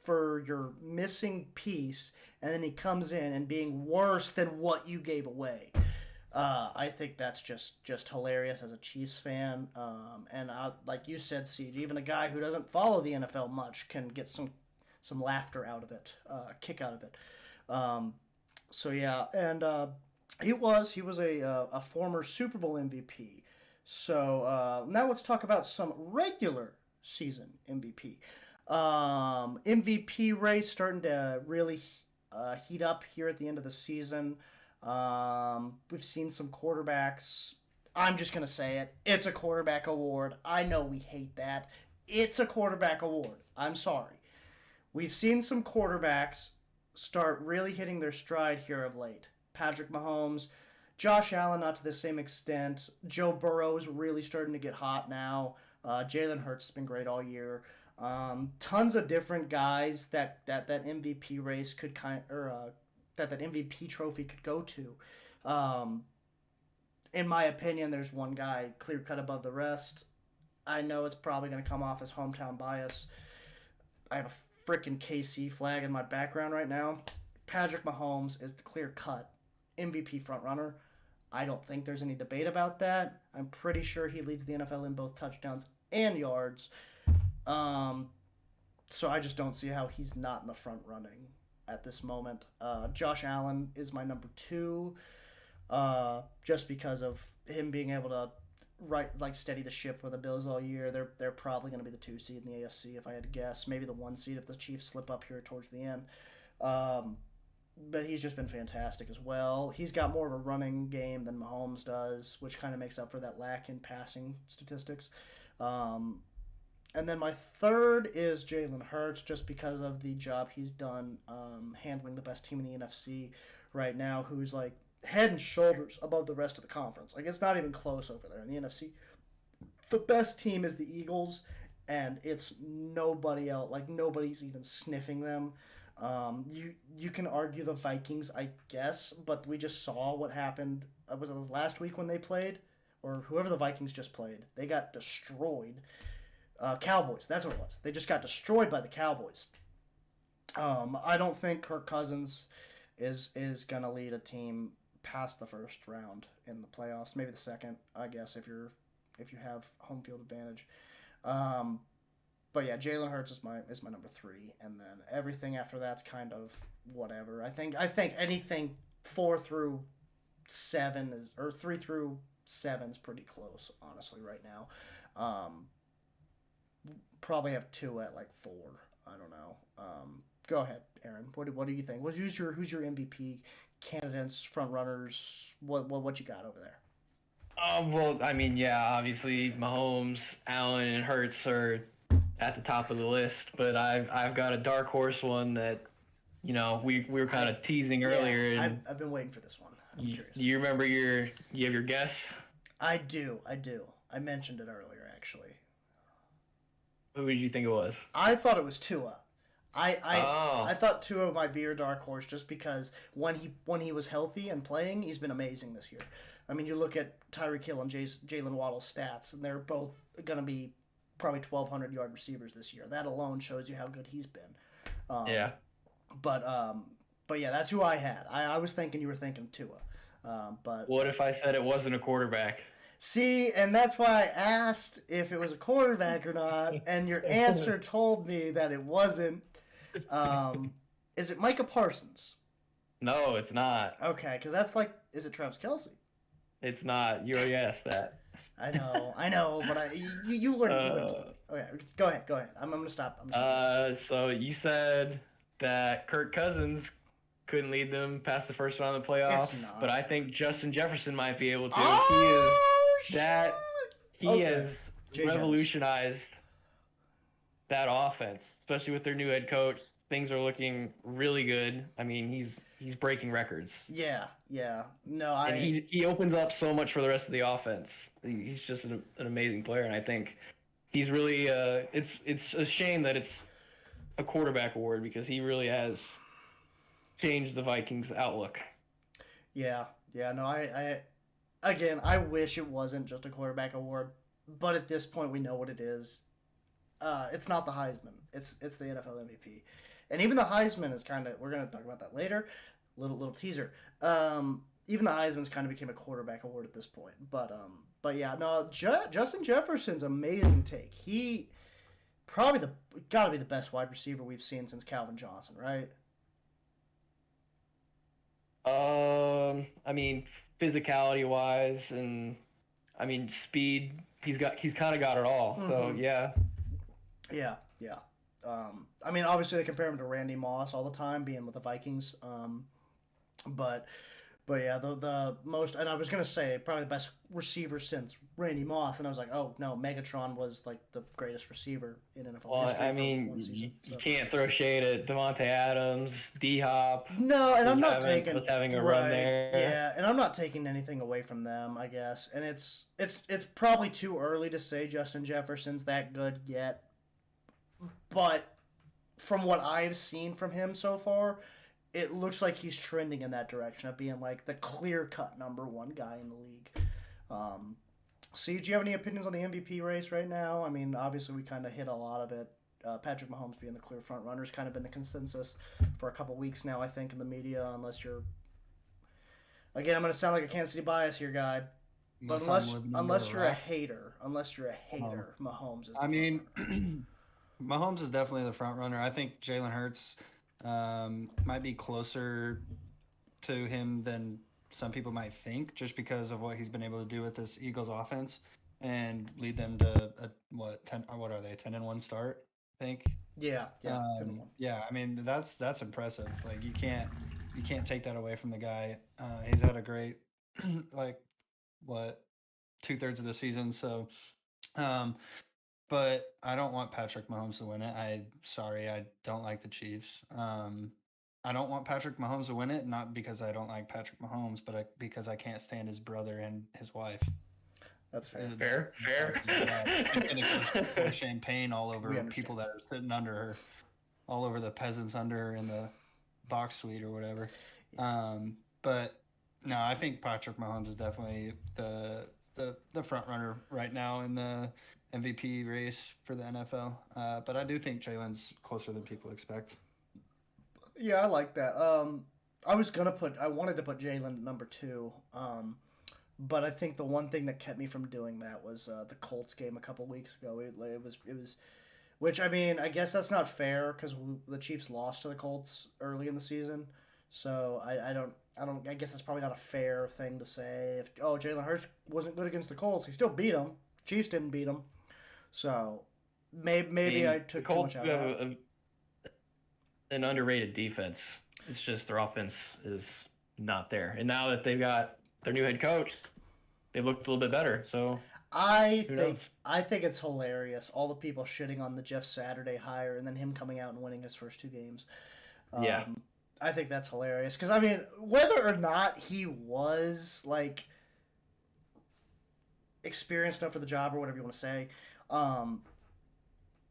[SPEAKER 2] for your missing piece, and then he comes in and being worse than what you gave away. I think that's just hilarious as a Chiefs fan. And like you said, Siege, even a guy who doesn't follow the NFL much can get some laughter out of it, kick out of it. Um, so yeah, and he was a former Super Bowl MVP. So now let's talk about some regular season MVP. MVP race starting to really heat up here at the end of the season. We've seen some quarterbacks. I'm just gonna say it. It's a quarterback award. I know we hate that. It's a quarterback award. I'm sorry. We've seen some quarterbacks start really hitting their stride here of late. Patrick Mahomes, Josh Allen, not to the same extent. Joe Burrow's really starting to get hot now. Jalen Hurts has been great all year. Tons of different guys that MVP race could that MVP trophy could go to. Um, in my opinion, there's one guy clear cut above the rest. I know it's probably going to come off as hometown bias. I have a freaking KC flag in my background right now. Patrick Mahomes is the clear cut MVP frontrunner. I don't think there's any debate about that. I'm pretty sure he leads the NFL in both touchdowns and yards. Um, so I just don't see how he's not in the front running at this moment. Josh Allen is my number two, just because of him being able to steady the ship with the Bills all year. They're probably going to be the 2 seed in the AFC if I had to guess. Maybe the 1 seed if the Chiefs slip up here towards the end. Um, but he's just been fantastic as well. He's got more of a running game than Mahomes does, which kind of makes up for that lack in passing statistics. Um, and then my third is Jalen Hurts, just because of the job he's done handling the best team in the NFC right now, who's like head and shoulders above the rest of the conference. Like it's not even close over there in the NFC. The best team is the Eagles, and it's nobody else. Like nobody's even sniffing them. You can argue the Vikings, I guess, but we just saw what happened. Was it last week when they played, or whoever the Vikings just played? They got destroyed. Cowboys. That's what it was. They just got destroyed by the Cowboys. I don't think Kirk Cousins is gonna lead a team past the first round in the playoffs. Maybe the second, I guess, if you have home field advantage. Um, but yeah, Jalen Hurts is my number three, and then everything after that's kind of whatever. I think anything 4 through 7 is, or 3 through 7 is pretty close, honestly, right now. Um, Probably have two at like 4. I don't know. Go ahead, Aaron. What do you think? Who's your MVP candidates, front runners? What you got over there?
[SPEAKER 1] Well, I mean, yeah, obviously Mahomes, Allen, and Hurts are at the top of the list, but I've got a dark horse one that we were kind of teasing earlier,
[SPEAKER 2] Yeah,
[SPEAKER 1] and
[SPEAKER 2] I've been waiting for this one. I'm curious.
[SPEAKER 1] you remember you have your guess?
[SPEAKER 2] I do. I mentioned it earlier, actually.
[SPEAKER 1] Who did you think it was?
[SPEAKER 2] I thought it was Tua. I
[SPEAKER 1] Oh,
[SPEAKER 2] thought Tua might be your dark horse just because when he was healthy and playing, he's been amazing this year. I mean, you look at Tyreek Hill and Jalen Waddle's stats, and they're both going to be probably 1,200-yard receivers this year. That alone shows you how good he's been. Um,
[SPEAKER 1] yeah.
[SPEAKER 2] but um, but yeah, that's who I had. I was thinking you were thinking Tua. But
[SPEAKER 1] What if I said it wasn't a quarterback?
[SPEAKER 2] see, and that's why I asked if it was a quarterback or not, and your answer told me that it wasn't. Um, is it Micah Parsons?
[SPEAKER 1] No, it's not.
[SPEAKER 2] Okay, because that's like, is it Travis Kelsey?
[SPEAKER 1] It's not. You already asked that.
[SPEAKER 2] I know, but you weren't. You weren't. Okay, go ahead. I'm gonna stop.
[SPEAKER 1] So you said that Kirk Cousins couldn't lead them past the first round of the playoffs,
[SPEAKER 2] It's not.
[SPEAKER 1] but I think Justin Jefferson might be able to.
[SPEAKER 2] Oh,
[SPEAKER 1] He is that he
[SPEAKER 2] Okay.
[SPEAKER 1] has
[SPEAKER 2] Jay Jones.
[SPEAKER 1] revolutionized that offense, especially with their new head coach. Things are looking really good. I mean, he's breaking records.
[SPEAKER 2] Yeah. No,
[SPEAKER 1] And he opens up so much for the rest of the offense. He's just an amazing player, and I think he's really it's a shame that it's a quarterback award because he really has changed the Vikings' outlook.
[SPEAKER 2] Yeah. No, again, I wish it wasn't just a quarterback award, but at this point, we know what it is. It's not the Heisman. It's the NFL MVP, and even the Heisman is kind of. We're gonna talk about that later. Little teaser. Even the Heisman's kind of became a quarterback award at this point. But yeah, no. Justin Jefferson's amazing take. He probably got to be the best wide receiver we've seen since Calvin Johnson, right?
[SPEAKER 1] I mean, physicality wise, and I mean speed. He's kind of got it all. So
[SPEAKER 2] Mm-hmm.
[SPEAKER 1] yeah,
[SPEAKER 2] Yeah. I mean, obviously they compare him to Randy Moss all the time, being with the Vikings. But but yeah, the most, and I was gonna say probably the best receiver since Randy Moss, and I was like, oh no, Megatron was like the greatest receiver in NFL
[SPEAKER 1] well,
[SPEAKER 2] history
[SPEAKER 1] I
[SPEAKER 2] for
[SPEAKER 1] mean,
[SPEAKER 2] one season.
[SPEAKER 1] you
[SPEAKER 2] So.
[SPEAKER 1] can't throw shade at Devonte Adams, D Hop
[SPEAKER 2] No, and I'm not
[SPEAKER 1] was
[SPEAKER 2] taking
[SPEAKER 1] having a run
[SPEAKER 2] right.
[SPEAKER 1] there.
[SPEAKER 2] Yeah, and I'm not taking anything away from them, I guess. And it's probably too early to say Justin Jefferson's that good yet. But from what I've seen from him so far, it looks like he's trending in that direction of being like the clear-cut number one guy in the league. Um, see, do you have any opinions on the MVP race right now? I mean, obviously we kind of hit a lot of it. Patrick Mahomes being the clear front runner has kind of been the consensus for a couple weeks now, I think, in the media. Unless you're, again, I'm going to sound like a Kansas City bias here, guy. But unless you're a hater, Mahomes is the
[SPEAKER 3] I
[SPEAKER 2] front
[SPEAKER 3] mean,
[SPEAKER 2] runner.
[SPEAKER 3] Mahomes is definitely the front runner. I think Jalen Hurts might be closer to him than some people might think, just because of what he's been able to do with this Eagles offense and lead them to a, what 10? What are they? 10-1 start, I think.
[SPEAKER 2] Yeah, 10-1.
[SPEAKER 3] Yeah, I mean that's impressive. Like you can't take that away from the guy. He's had a great like what 2/3 of the season. So, um, but I don't want Patrick Mahomes to win it. I don't like the Chiefs. I don't want Patrick Mahomes to win it, not because I don't like Patrick Mahomes, but because I can't stand his brother and his wife.
[SPEAKER 2] That's fair.
[SPEAKER 1] Fair.
[SPEAKER 3] He's gonna go champagne all
[SPEAKER 2] We
[SPEAKER 3] over
[SPEAKER 2] understand.
[SPEAKER 3] people that are sitting under her, all over the peasants under her in the box suite or whatever. But no, I think Patrick Mahomes is definitely the front runner right now in the MVP race for the NFL. But I do think Jalen's closer than people expect.
[SPEAKER 2] Yeah, I like that. I wanted to put Jalen at number two. But I think the one thing that kept me from doing that was the Colts game a couple weeks ago. It was, which I mean, I guess that's not fair because the Chiefs lost to the Colts early in the season. So I guess that's probably not a fair thing to say. If Jalen Hurts wasn't good against the Colts, he still beat them. Chiefs didn't beat them. So maybe I
[SPEAKER 1] The
[SPEAKER 2] took too
[SPEAKER 1] Colts
[SPEAKER 2] much out
[SPEAKER 1] do
[SPEAKER 2] of
[SPEAKER 1] have
[SPEAKER 2] that.
[SPEAKER 1] an underrated defense. It's just their offense is not there. And now that they've got their new head coach, they've looked a little bit better. So
[SPEAKER 2] I
[SPEAKER 1] who
[SPEAKER 2] think
[SPEAKER 1] knows?
[SPEAKER 2] I think it's hilarious. All the people shitting on the Jeff Saturday hire and then him coming out and winning his first two games.
[SPEAKER 1] Yeah.
[SPEAKER 2] I think that's hilarious because I mean, whether or not he was like experienced enough for the job or whatever you want to say, um,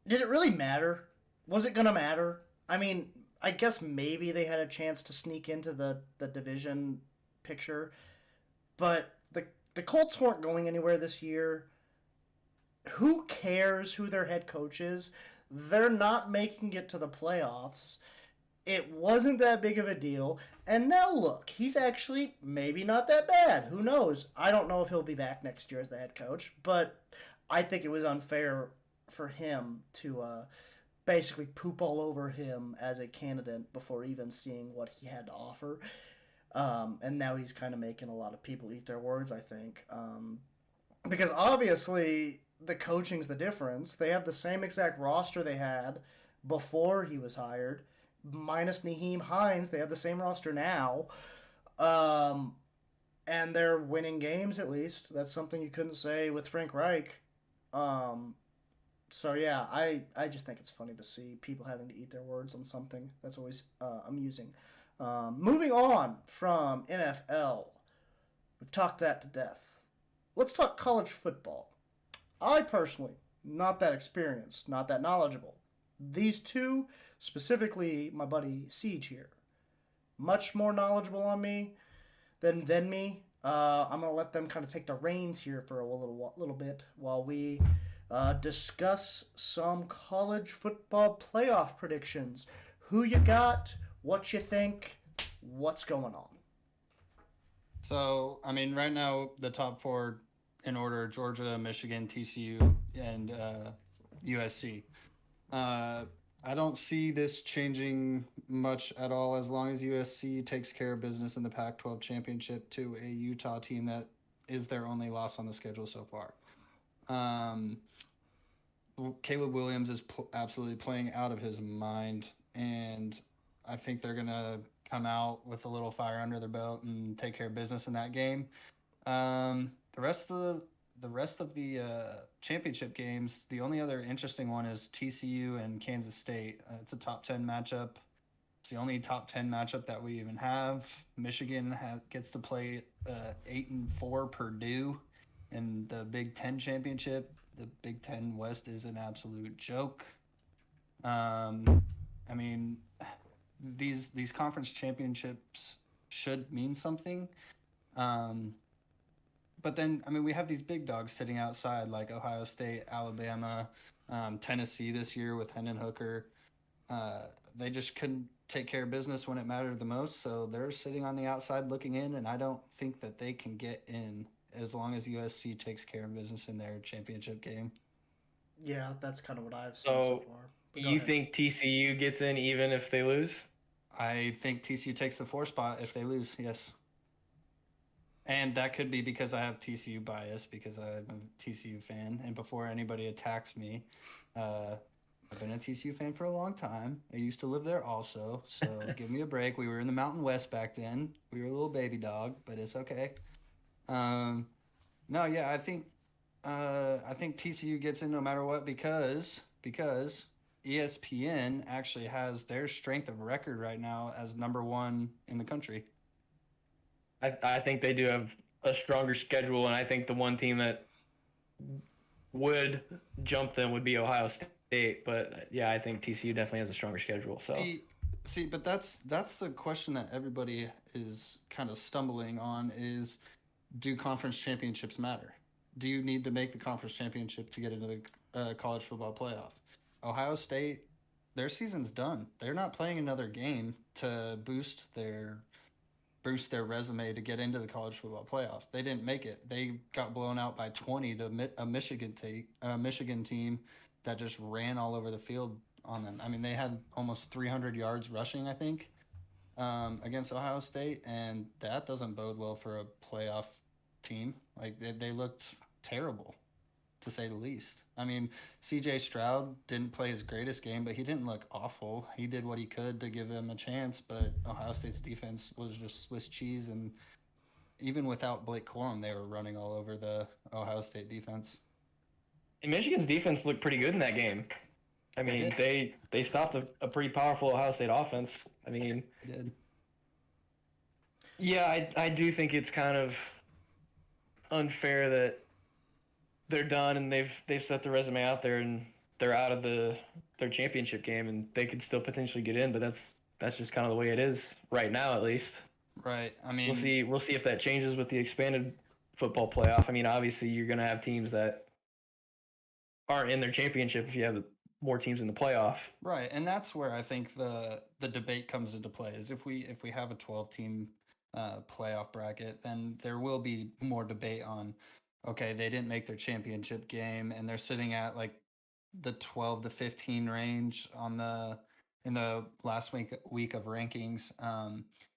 [SPEAKER 2] did it really matter? Was it gonna matter? I mean, I guess maybe they had a chance to sneak into the division picture, but the Colts weren't going anywhere this year. Who cares who their head coach is? They're not making it to the playoffs. It wasn't that big of a deal. And now look, he's actually maybe not that bad. Who knows? I don't know if he'll be back next year as the head coach, but I think it was unfair for him to basically poop all over him as a candidate before even seeing what he had to offer. And now he's kind of making a lot of people eat their words, I think. Because obviously the coaching's the difference. They have the same exact roster they had before he was hired, minus Naheem Hines. They have the same roster now. Um, and they're winning games at least. That's something you couldn't say with Frank Reich. Um, so yeah, I just think it's funny to see people having to eat their words on something. That's always amusing. Moving on from NFL, we've talked that to death. Let's talk college football. I personally, not that experienced, not that knowledgeable. These two, specifically my buddy Siege here, much more knowledgeable on me than me. I'm gonna let them kind of take the reins here for a little bit while we discuss some college football playoff predictions. Who you got? What you think? What's going on?
[SPEAKER 3] So, I mean, right now, the top four in order: Georgia, Michigan, TCU, and USC. Uh, I don't see this changing much at all as long as USC takes care of business in the Pac 12 championship to a Utah team that is their only loss on the schedule so far. Um, Caleb Williams is absolutely playing out of his mind, and I think they're going to come out with a little fire under their belt and take care of business in that game. The rest of the championship games, the only other interesting one is TCU and Kansas State. It's a top 10 matchup. It's the only top 10 matchup that we even have. Michigan gets to play 8-4 Purdue in the Big Ten championship. The Big Ten West is an absolute joke. I mean, these conference championships should mean something. But then, I mean, we have these big dogs sitting outside like Ohio State, Alabama, Tennessee this year with Hendon Hooker. They just couldn't take care of business when it mattered the most, so they're sitting on the outside looking in, and I don't think that they can get in as long as USC takes care of business in their championship game.
[SPEAKER 2] Yeah, that's kind of what I've seen so
[SPEAKER 1] So
[SPEAKER 2] far. But go
[SPEAKER 1] you
[SPEAKER 2] ahead.
[SPEAKER 1] think TCU gets in even if they lose?
[SPEAKER 3] I think TCU takes the 4 spot if they lose, yes. And that could be because I have TCU bias because I'm a TCU fan. And before anybody attacks me, I've been a TCU fan for a long time. I used to live there also, so give me a break. We were in the Mountain West back then. We were a little baby dog, but it's okay. Um, no, yeah, I think TCU gets in no matter what because ESPN actually has their strength of record right now as number one in the country.
[SPEAKER 1] I think they do have a stronger schedule, and I think the one team that would jump them would be Ohio State. But yeah, I think TCU definitely has a stronger schedule. So
[SPEAKER 3] See, but that's the question that everybody is kind of stumbling on is do conference championships matter? do you need to make the conference championship to get into the college football playoff? Ohio State, their season's done. They're not playing another game to boost their resume to get into the college football playoff. They didn't make it. They got blown out by 20 to a Michigan team that just ran all over the field on them. I mean, they had almost 300 yards rushing, I think, against Ohio State, and that doesn't bode well for a playoff team. Like they looked terrible, to say the least. I mean, C.J. Stroud didn't play his greatest game, but he didn't look awful. He did what he could to give them a chance, but Ohio State's defense was just Swiss cheese, and even without Blake Corum, they were running all over the Ohio State defense.
[SPEAKER 1] And Michigan's defense looked pretty good in that game. I mean, they stopped a pretty powerful Ohio State offense. I mean,
[SPEAKER 3] They did.
[SPEAKER 1] yeah, I do think it's kind of unfair that they're done and they've set the resume out there and they're out of their championship game and they could still potentially get in, but that's just kind of the way it is right now, at least.
[SPEAKER 3] Right. I mean,
[SPEAKER 1] We'll see if that changes with the expanded football playoff. I mean, obviously you're going to have teams that aren't in their championship if you have more teams in the playoff.
[SPEAKER 3] right, and that's where I think the debate comes into play. Is if we have a 12-team playoff bracket, then there will be more debate on, okay, they didn't make their championship game, and they're sitting at like the 12 to 15 range on the in the last week of rankings.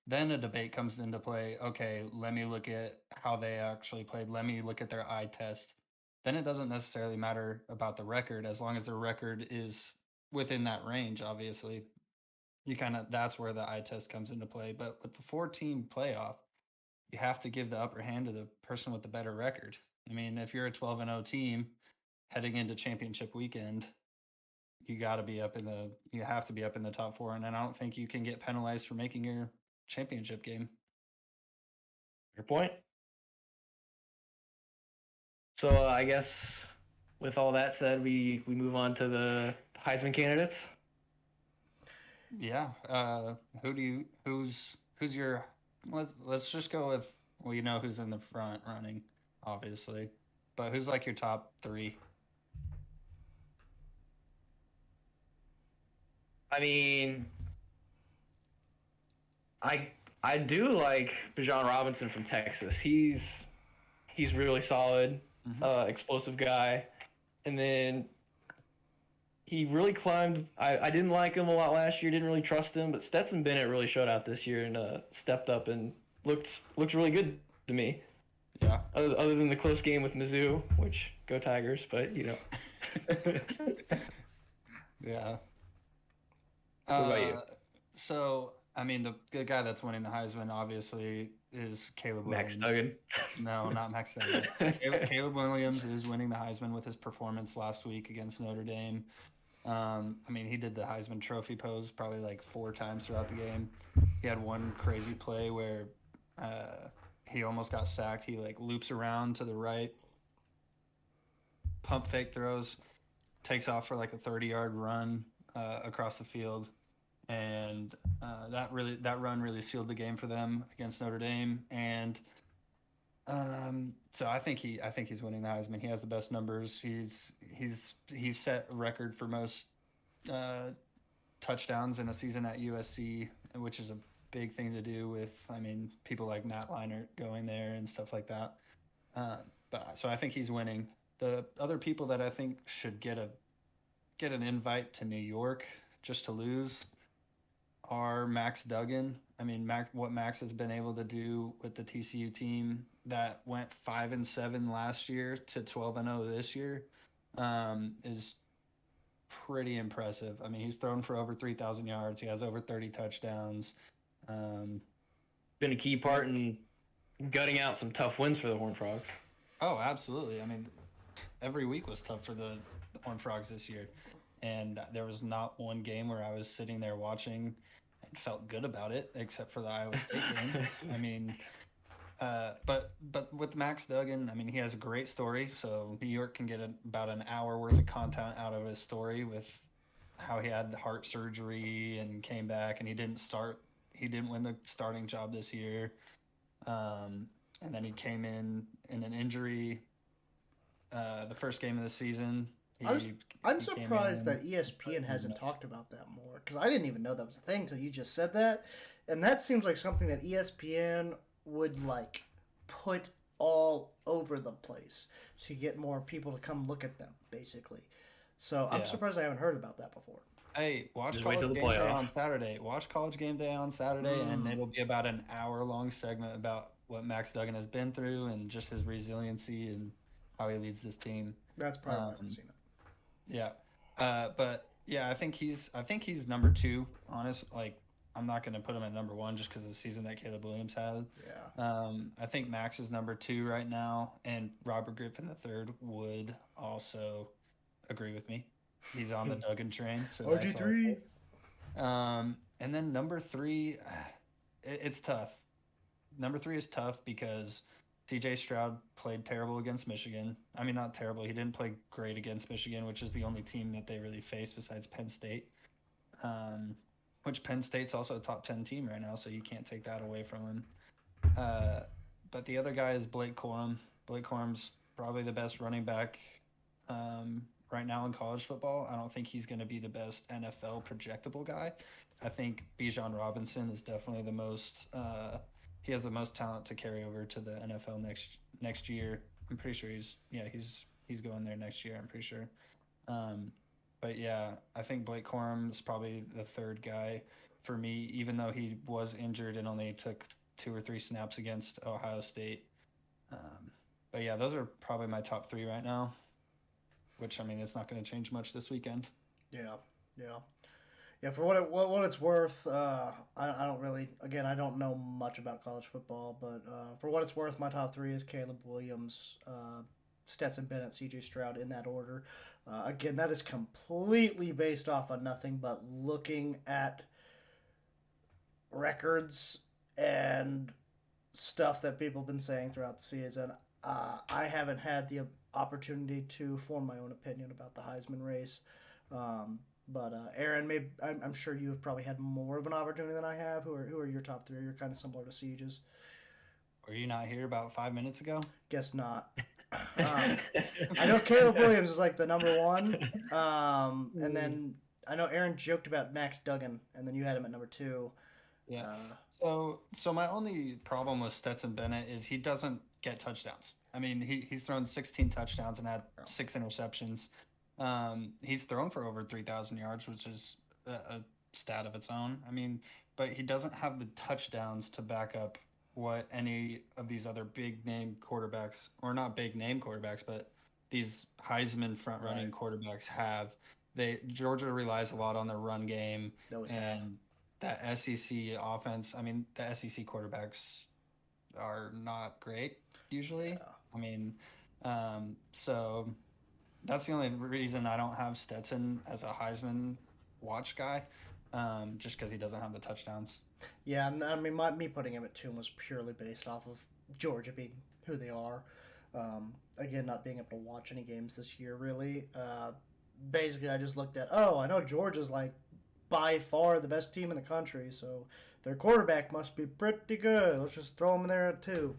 [SPEAKER 3] Then a debate comes into play. Okay, let me look at how they actually played. Let me look at their eye test. Then it doesn't necessarily matter about the record as long as the record is within that range. Obviously, you kind of that's where the eye test comes into play. But with the 4-team playoff, you have to give the upper hand to the person with the better record. I mean, if you're a 12-0 team heading into championship weekend, you have to be up in the top 4, and I don't think you can get penalized for making your championship game.
[SPEAKER 1] Your point. So I guess with all that said, we move on to the Heisman candidates.
[SPEAKER 3] Yeah. Who's your let's just go with, well, you know who's in the front running, obviously. But who's like your top 3?
[SPEAKER 1] I mean, I I do like Bijan Robinson from Texas. He's really solid,
[SPEAKER 3] Mm-hmm.
[SPEAKER 1] explosive guy. And then he really climbed. I didn't like him a lot last year. Didn't really trust him, but Stetson Bennett really showed out this year and stepped up and looked really good to me.
[SPEAKER 3] Yeah.
[SPEAKER 1] Other than the close game with Mizzou, which go Tigers, but you know.
[SPEAKER 3] Yeah.
[SPEAKER 1] What about you?
[SPEAKER 3] So I mean, the guy that's winning the Heisman obviously is Caleb
[SPEAKER 1] Max
[SPEAKER 3] Williams.
[SPEAKER 1] Duggan.
[SPEAKER 3] No, not Max Duggan. Caleb Williams is winning the Heisman with his performance last week against Notre Dame. I mean, he did the Heisman Trophy pose probably like 4 times throughout the game. He had one crazy play where he almost got sacked. He like loops around to the right, pump fake throws, takes off for like a 30-yard run across the field, and that run really sealed the game for them against Notre Dame. And so I think he's winning the Heisman. He has the best numbers. He's set a record for most touchdowns in a season at USC, which is a big thing to do with, I mean, people like Matt Leinart going there and stuff like that. But so I think he's winning. The other people that I think should get an invite to New York just to lose are Max Duggan. I mean, what Max has been able to do with the TCU team that went 5-7 last year to 12-0 this year is pretty impressive. I mean, he's thrown for over 3,000 yards. He has over 30 touchdowns.
[SPEAKER 1] Been a key part in gutting out some tough wins for the Horned Frogs.
[SPEAKER 3] Oh, absolutely. I mean, every week was tough for the Horned Frogs this year. And there was not one game where I was sitting there watching and felt good about it, except for the Iowa State game. I mean, but with Max Duggan, I mean, he has a great story. So New York can get about an hour worth of content out of his story with how he had heart surgery and came back, and he didn't win the starting job this year. And then he came in an injury the first game of the season.
[SPEAKER 2] I was,
[SPEAKER 3] He
[SPEAKER 2] I'm
[SPEAKER 3] he came
[SPEAKER 2] surprised
[SPEAKER 3] in.
[SPEAKER 2] that ESPN hasn't talked about that more because I didn't even know that was a thing until you just said that, and that seems like something that ESPN would like put all over the place to get more people to come look at them, basically. So I'm
[SPEAKER 3] Yeah.
[SPEAKER 2] surprised I haven't heard about that before.
[SPEAKER 3] Hey, watch
[SPEAKER 1] Just wait till
[SPEAKER 3] College
[SPEAKER 1] the
[SPEAKER 3] Game Day
[SPEAKER 1] playoff.
[SPEAKER 3] on Saturday. Watch College Game Day on Saturday, and
[SPEAKER 2] Mm,
[SPEAKER 3] it'll be about an hour-long segment about what Max Duggan has been through and just his resiliency and how he leads this team.
[SPEAKER 2] that's probably why I haven't
[SPEAKER 3] Um,
[SPEAKER 2] seen it.
[SPEAKER 3] yeah, but yeah, I think he's number two. Honest, like I'm not going to put him at number one just because of the season that Caleb Williams had.
[SPEAKER 2] Yeah.
[SPEAKER 3] I think Max is number two right now, and Robert Griffin III would also agree with me. He's on the Duggan train, so that's all
[SPEAKER 2] RG3.
[SPEAKER 3] good. And then number three, it's tough. Number three is tough because CJ Stroud played terrible against Michigan. I mean, not terrible. He didn't play great against Michigan, which is the only team that they really faced besides Penn State. Um, which Penn State's also a top 10 team right now, so you can't take that away from him. Uh, but the other guy is Blake Corum. Blake Corum's probably the best running back right now in college football. I don't think he's going to be the best NFL projectable guy. I think Bijan Robinson is definitely the most. He has the most talent to carry over to the NFL next year. I'm pretty sure he's going there next year. I'm pretty sure. Um, but yeah, I think Blake Corum is probably the third guy for me, even though he was injured and only took 2 or 3 snaps against Ohio State. Um, but yeah, those are probably my top three right now. Which I mean, it's not going to change much this weekend.
[SPEAKER 2] Yeah. Yeah. Yeah, for what it's worth, I don't really. Again, I don't know much about college football, but for what it's worth, my top three is Caleb Williams, Stetson Bennett, C.J. Stroud in that order. Again, that is completely based off of nothing but looking at records and stuff that people have been saying throughout the season. I haven't had the opportunity to form my own opinion about the Heisman race. Um, but Aaron, maybe I'm sure you have probably had more of an opportunity than I have. Who are your top three? You're kind of similar to Siege's.
[SPEAKER 3] Were you not here about 5 minutes ago?
[SPEAKER 2] Guess not. I know Caleb Williams is like the number one, and then I know Aaron joked about Max Duggan, and then you had him at number two.
[SPEAKER 3] Yeah.
[SPEAKER 2] Uh,
[SPEAKER 3] So my only problem with Stetson Bennett is he doesn't get touchdowns. I mean, he's thrown 16 touchdowns and had 6 interceptions. He's thrown for over 3,000 yards, which is a stat of its own. I mean, but he doesn't have the touchdowns to back up what any of these other big name quarterbacks, or not big name quarterbacks, but these Heisman front running
[SPEAKER 2] Right.
[SPEAKER 3] quarterbacks have. Georgia relies a lot on their run game,
[SPEAKER 2] they always have.
[SPEAKER 3] and that SEC offense. I mean, the SEC quarterbacks are not great usually.
[SPEAKER 2] Yeah.
[SPEAKER 3] I mean, so that's the only reason I don't have Stetson as a Heisman watch guy, just because he doesn't have the touchdowns.
[SPEAKER 2] Yeah, I mean, me putting him at two was purely based off of Georgia being who they are. Again, not being able to watch any games this year, really. Basically, I just looked at, oh, I know Georgia's like by far the best team in the country, so their quarterback must be pretty good. Let's just throw him there at two.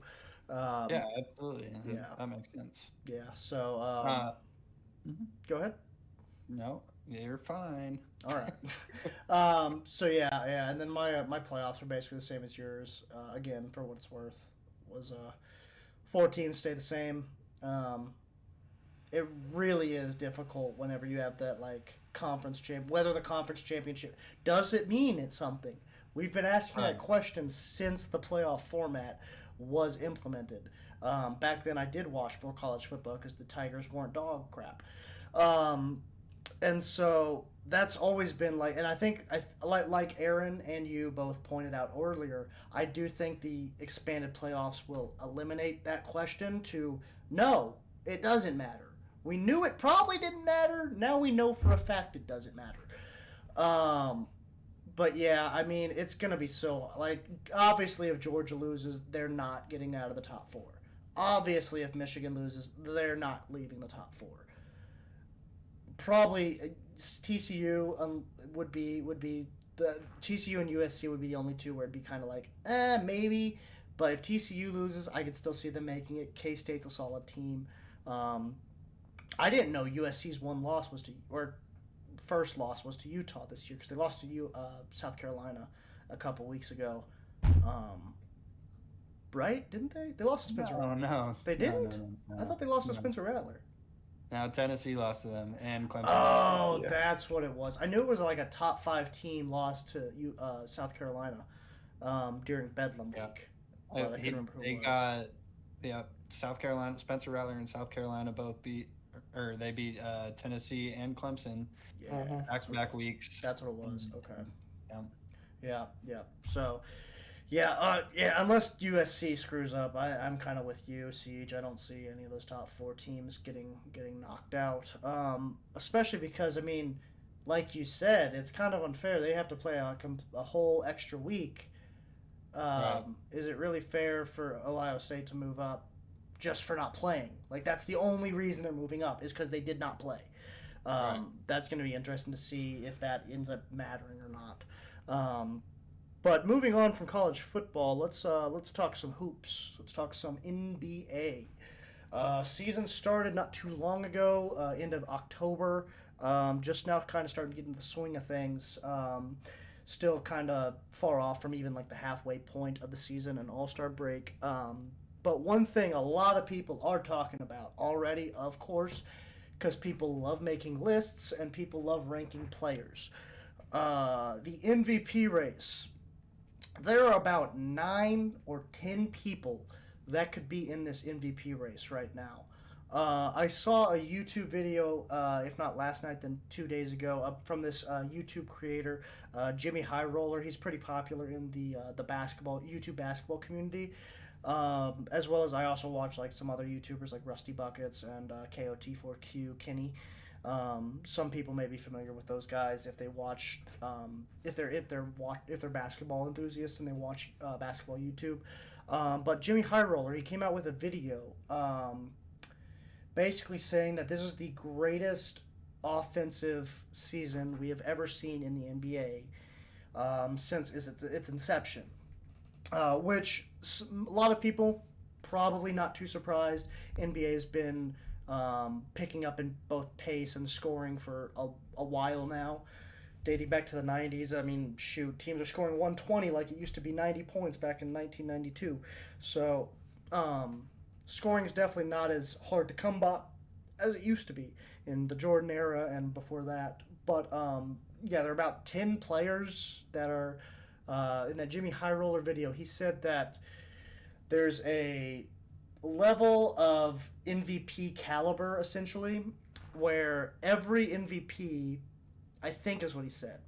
[SPEAKER 3] Yeah,
[SPEAKER 2] Um,
[SPEAKER 3] absolutely.
[SPEAKER 2] yeah,
[SPEAKER 3] That makes sense.
[SPEAKER 2] yeah. So
[SPEAKER 3] Uh, mhm.
[SPEAKER 2] go ahead.
[SPEAKER 3] No, you're fine.
[SPEAKER 2] All right. So yeah, and then my playoffs are basically the same as yours. Again, for what it's worth, was 4 teams stay the same. Um, it really is difficult whenever you have that like conference champ. Whether the conference championship does it mean it's something? We've been asking that
[SPEAKER 3] Right.
[SPEAKER 2] question since the playoff format was implemented. Back then, I did watch more college football because the Tigers weren't dog crap. Um, and so that's always been like, and I think like Aaron and you both pointed out earlier, I do think the expanded playoffs will eliminate that question to no, it doesn't matter. We knew it probably didn't matter. Now we know for a fact it doesn't matter. Um, but yeah, I mean, it's gonna be so like obviously if Georgia loses, they're not getting out of the top four. Obviously, if Michigan loses, they're not leaving the top four. Probably TCU would be the TCU and USC would be the only two where it'd be kind of like maybe, but if TCU loses, I could still see them making it. K State's a solid team. Um, I didn't know USC's one loss was to or first loss was to Utah this year because they lost to South Carolina a couple weeks ago. Um, right? Didn't they? They lost to Spencer
[SPEAKER 3] No,
[SPEAKER 2] Rattler.
[SPEAKER 3] no,
[SPEAKER 2] They
[SPEAKER 3] no, no,
[SPEAKER 2] didn't.
[SPEAKER 3] no,
[SPEAKER 2] I
[SPEAKER 3] no.
[SPEAKER 2] thought they lost to
[SPEAKER 3] No.
[SPEAKER 2] Spencer Rattler.
[SPEAKER 3] Now Tennessee lost to them, and Clemson lost to them.
[SPEAKER 2] Oh,
[SPEAKER 1] Yeah.
[SPEAKER 2] that's what it was. I knew it was like a top five team lost to South Carolina during Bedlam
[SPEAKER 3] Yeah.
[SPEAKER 2] week, but I couldn't remember who
[SPEAKER 3] They
[SPEAKER 2] it was.
[SPEAKER 3] got, yeah, South Carolina, Spencer Rattler and South Carolina both beat, or they beat Tennessee and Clemson
[SPEAKER 2] Yeah,
[SPEAKER 1] Mhm.
[SPEAKER 2] that's what it
[SPEAKER 3] back-to-back
[SPEAKER 2] was.
[SPEAKER 3] weeks.
[SPEAKER 2] That's what it was.
[SPEAKER 3] And,
[SPEAKER 2] Okay.
[SPEAKER 3] yeah.
[SPEAKER 2] Yeah, yeah. So, yeah. Unless USC screws up, I'm kind of with you, Siege. I don't see any of those top four teams getting knocked out. Especially because I mean, like you said, it's kind of unfair. They have to play a whole extra week.
[SPEAKER 3] Right.
[SPEAKER 2] Is it really fair for Ohio State to move up just for not playing? Like that's the only reason they're moving up is because they did not play.
[SPEAKER 3] Right.
[SPEAKER 2] That's going to be interesting to see if that ends up mattering or not. But moving on from college football, let's talk some hoops. Let's talk some NBA. Season started not too long ago, end of October. Just now, kind of starting to get into the swing of things. Still kind of far off from even like the halfway point of the season and All Star break. But one thing a lot of people are talking about already, of course, because people love making lists and people love ranking players. The MVP race. There are about 9 or 10 people that could be in this MVP race right now. I saw a YouTube video, if not last night, then 2 days ago, from this YouTube creator, Jimmy High Roller. He's pretty popular in the basketball YouTube basketball community, as well as I also watch like some other YouTubers like Rusty Buckets and KOT4Q Kenny. Some people may be familiar with those guys if they watch, if they're basketball enthusiasts and they watch basketball YouTube. But Jimmy High Roller, he came out with a video, basically saying that this is the greatest offensive season we have ever seen in the NBA since its inception. Which a lot of people probably not too surprised. NBA has been picking up in both pace and scoring for a while now, dating back to the 90s. I mean, shoot, teams are scoring 120 like it used to be 90 points back in 1992. So, scoring is definitely not as hard to come by as it used to be in the Jordan era and before that. But yeah, there are about 10 players that are in that Jimmy High Roller video. He said that there's a level of MVP caliber essentially where every MVP, I think is what he said,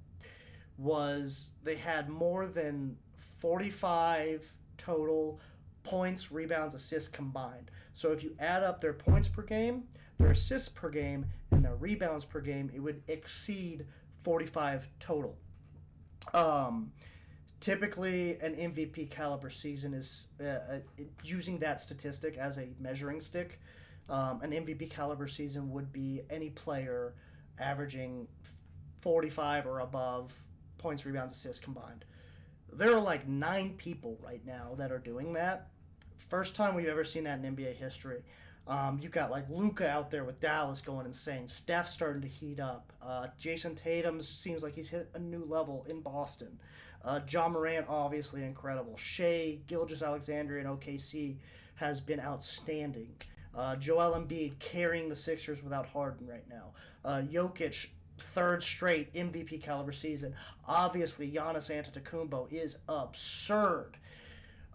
[SPEAKER 2] was they had more than 45 total points, rebounds, assists combined. So if you add up their points per game, their assists per game, and their rebounds per game, it would exceed 45 total. Um, Typically, an MVP caliber season is using that statistic as a measuring stick. An MVP caliber season would be any player averaging 45 or above points, rebounds, assists combined. There are like 9 people right now that are doing that. First time we've ever seen that in NBA history. You've got like Luca out there with Dallas going insane. Steph's starting to heat up. Jason Tatum seems like he's hit a new level in Boston. John Morant, obviously incredible. Shea Gilgeous-Alexander in OKC has been outstanding. Joel Embiid carrying the Sixers without Harden right now. Jokic, third straight MVP caliber season. Obviously, Giannis Antetokounmpo is absurd.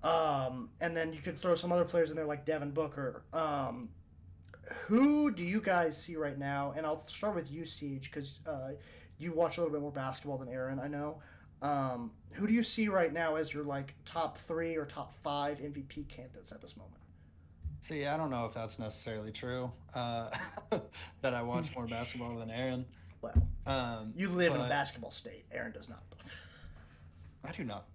[SPEAKER 2] And then you could throw some other players in there like Devin Booker. Who do you guys see right now? And I'll start with you, Siege, because you watch a little bit more basketball than Aaron, I know. Who do you see right now as your like top 3 or top 5 MVP candidates at this moment?
[SPEAKER 3] See, I don't know if that's necessarily true. That I watch more basketball than Aaron.
[SPEAKER 2] Well, you live in a
[SPEAKER 3] But
[SPEAKER 2] basketball state. Aaron does not.
[SPEAKER 3] I do not.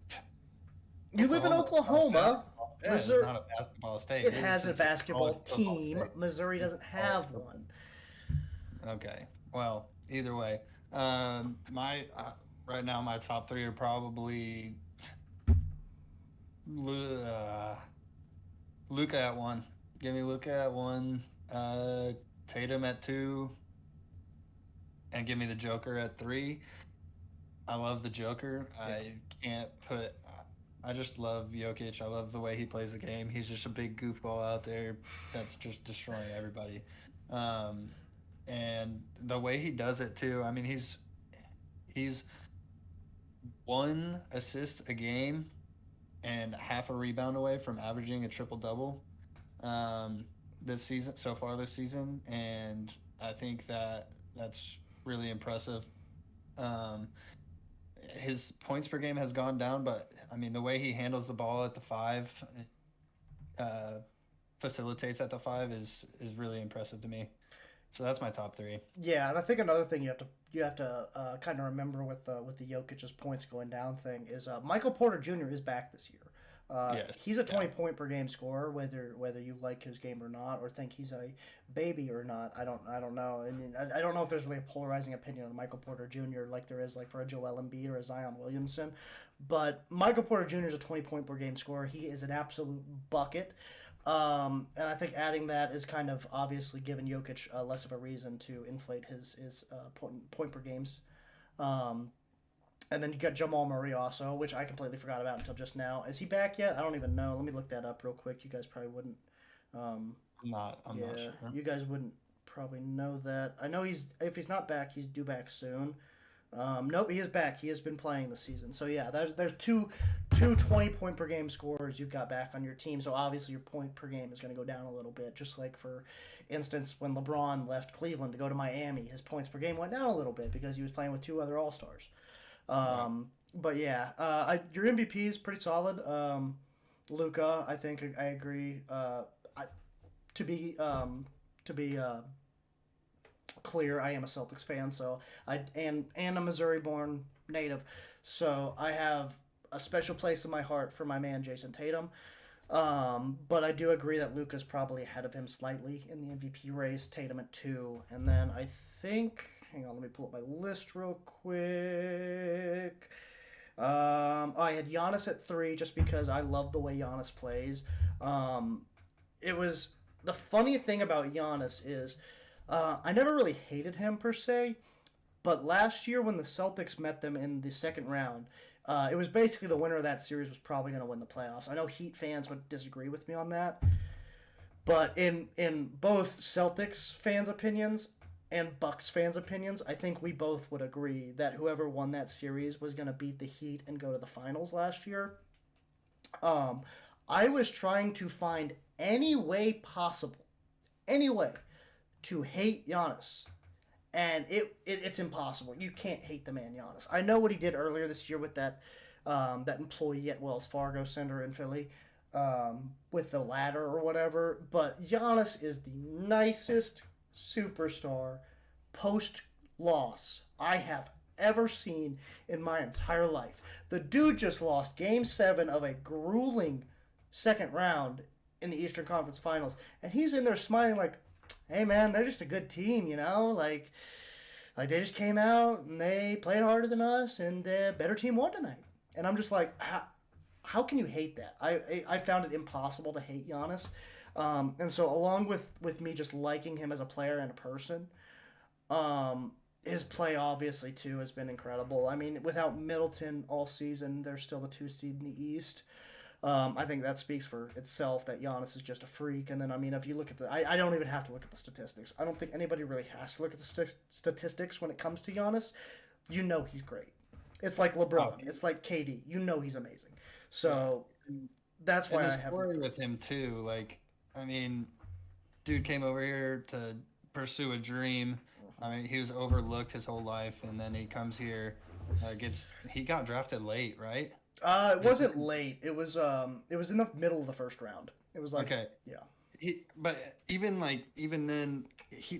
[SPEAKER 2] You live in Oklahoma.
[SPEAKER 3] It's
[SPEAKER 2] Missouri.
[SPEAKER 3] not a basketball state.
[SPEAKER 2] It has a
[SPEAKER 3] It's
[SPEAKER 2] basketball
[SPEAKER 3] college football
[SPEAKER 2] team.
[SPEAKER 3] state.
[SPEAKER 2] Missouri doesn't
[SPEAKER 3] It's college
[SPEAKER 2] have
[SPEAKER 3] football.
[SPEAKER 2] one.
[SPEAKER 3] Okay. Well, either way, my right now my top 3 are probably Luca at 1. Give me Luca at 1. Tatum at 2, and give me the Joker at 3. I love the Joker.
[SPEAKER 2] Yeah.
[SPEAKER 3] I can't put. I just love Jokic. I love the way he plays the game. He's just a big goofball out there that's just destroying everybody. Um, and the way he does it too. I mean, he's 1 assist a game and half a rebound away from averaging a triple double this season so far this season, and I think that's really impressive. Um, his points per game has gone down, but I mean the way he handles the ball at the 5, uh, facilitates at the 5 is really impressive to me. So that's my top 3.
[SPEAKER 2] Yeah, and I think another thing you have to kind of remember with the Jokic's points going down thing is Michael Porter Jr. is back this year.
[SPEAKER 3] Yes.
[SPEAKER 2] He's a 20
[SPEAKER 3] Yeah.
[SPEAKER 2] point per game scorer, whether you like his game or not, or think he's a baby or not. I don't know. I mean, I don't know if there's really a polarizing opinion on Michael Porter Jr. like there is like for a Joel Embiid or a Zion Williamson, but Michael Porter Jr. is a 20 point per game scorer. He is an absolute bucket. And I think adding that is kind of obviously giving Jokic less of a reason to inflate his point per games. Um, and then you got Jamal Murray also, which I completely forgot about until just now. Is he back yet? I don't even know. Let me look that up real quick. You guys probably wouldn't. Um,
[SPEAKER 3] I'm
[SPEAKER 2] yeah,
[SPEAKER 3] not sure.
[SPEAKER 2] you guys wouldn't probably know that. I know if he's not back, he's due back soon. Nope, he is back. He has been playing this season. So yeah, there's two 20 point per game scorers you've got back on your team. So obviously your point per game is going to go down a little bit. Just like for instance, when LeBron left Cleveland to go to Miami, his points per game went down a little bit because he was playing with two other All Stars. But yeah, your MVP is pretty solid. Luca, I think I agree. To be to be clear, I am a Celtics fan, so and a Missouri-born native, so I have a special place in my heart for my man Jason Tatum. But I do agree that Luka's probably ahead of him slightly in the MVP race. Tatum at 2, and then I think. Hang on, let me pull up my list real quick. I had Giannis at 3 just because I love the way Giannis plays. It was the funny thing about Giannis is I never really hated him per se, but last year when the Celtics met them in the second round, it was basically the winner of that series was probably going to win the playoffs. I know Heat fans would disagree with me on that, but in both Celtics fans' opinions and Bucks fans' opinions, I think we both would agree that whoever won that series was going to beat the Heat and go to the finals last year. Um, I was trying to find any way possible, any way, to hate Giannis, and it's impossible. You can't hate the man Giannis. I know what he did earlier this year with that employee at Wells Fargo Center in Philly, with the ladder or whatever. But Giannis is the nicest superstar post loss I have ever seen in my entire life. The dude just lost Game 7 of a grueling second round in the Eastern Conference Finals, and he's in there smiling like, hey man, they're just a good team, you know, like they just came out and they played harder than us, and the better team won tonight. And I'm just like, how can you hate that? I found it impossible to hate Giannis, and so along with me just liking him as a player and a person, his play obviously too has been incredible. I mean, without Middleton all season, they're still the 2 seed in the East. I think that speaks for itself that Giannis is just a freak. And then, I mean, if you look at I don't even have to look at the statistics. I don't think anybody really has to look at the statistics when it comes to Giannis. You know he's great. It's like LeBron.
[SPEAKER 3] Oh.
[SPEAKER 2] It's like KD. You know he's amazing. So that's why
[SPEAKER 3] And
[SPEAKER 2] I
[SPEAKER 3] the
[SPEAKER 2] have
[SPEAKER 3] story with him too. Like, I mean, dude came over here to pursue a dream. I mean, he was overlooked his whole life, and then he comes here, he got drafted late, right?
[SPEAKER 2] It wasn't late. It was in the middle of the first round. It was like
[SPEAKER 3] Okay.
[SPEAKER 2] yeah.
[SPEAKER 3] But even then,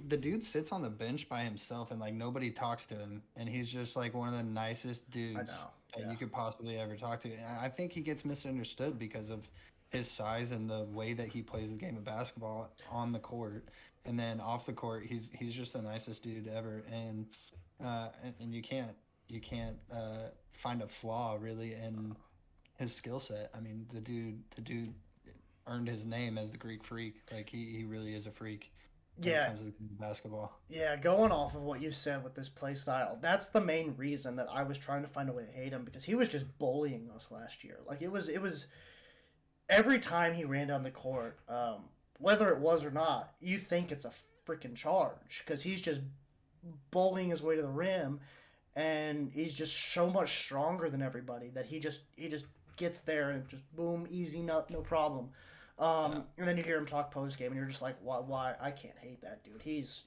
[SPEAKER 3] the dude sits on the bench by himself, and like nobody talks to him, and he's just like one of the nicest dudes
[SPEAKER 2] I know.
[SPEAKER 3] that
[SPEAKER 2] Yeah.
[SPEAKER 3] you could possibly ever talk to. And I think he gets misunderstood because of his size and the way that he plays the game of basketball on the court, and then off the court, he's just the nicest dude ever, and you can't find a flaw really in his skill set. I mean, the dude earned his name as the Greek Freak. Like he really is a freak. when it
[SPEAKER 2] Yeah,
[SPEAKER 3] comes to basketball.
[SPEAKER 2] yeah, going off of what you said with this play style, that's the main reason that I was trying to find a way to hate him because he was just bullying us last year. Like it was every time he ran down the court, whether it was or not, you think it's a freaking charge because he's just bullying his way to the rim, and he's just so much stronger than everybody that he just gets there and just boom, easy, no problem.
[SPEAKER 3] Yeah.
[SPEAKER 2] And then you hear him talk post game, and you're just like, why? I can't hate that dude. He's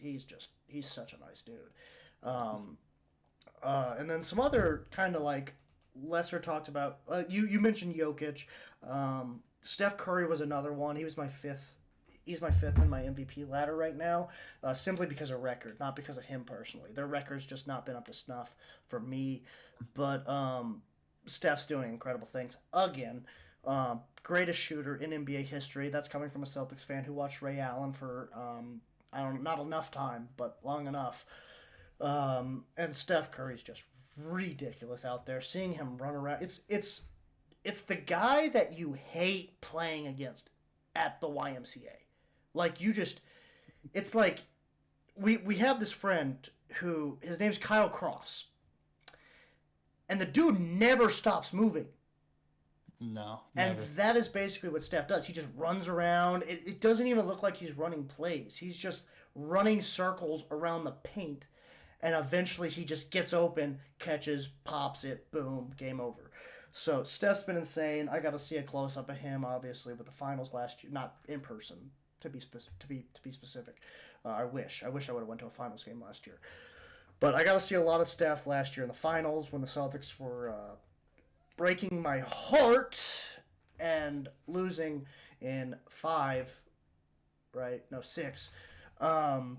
[SPEAKER 2] such a nice dude. Um, and then some other kind of like lesser talked about. You mentioned Jokic. Steph Curry was another one. He was my fifth. He's my fifth in my MVP ladder right now, simply because of record, not because of him personally. Their record's just not been up to snuff for me. But Steph's doing incredible things again. Greatest shooter in NBA history. That's coming from a Celtics fan who watched Ray Allen for I don't not enough time, but long enough. And Steph Curry's just ridiculous out there. Seeing him run around, it's the guy that you hate playing against at the YMCA. Like you just, it's like we have this friend who his name's Kyle Cross, and the dude never stops moving.
[SPEAKER 3] No,
[SPEAKER 2] And
[SPEAKER 3] never.
[SPEAKER 2] that is basically what Steph does. He just runs around. It doesn't even look like he's running plays. He's just running circles around the paint. And eventually he just gets open, catches, pops it, boom, game over. So Steph's been insane. I got to see a close up of him, obviously, with the finals last year, not in person, to be specific. I wish I would have went to a finals game last year. But I got to see a lot of Steph last year in the finals when the Celtics were breaking my heart and losing in five, right? No, six. Um,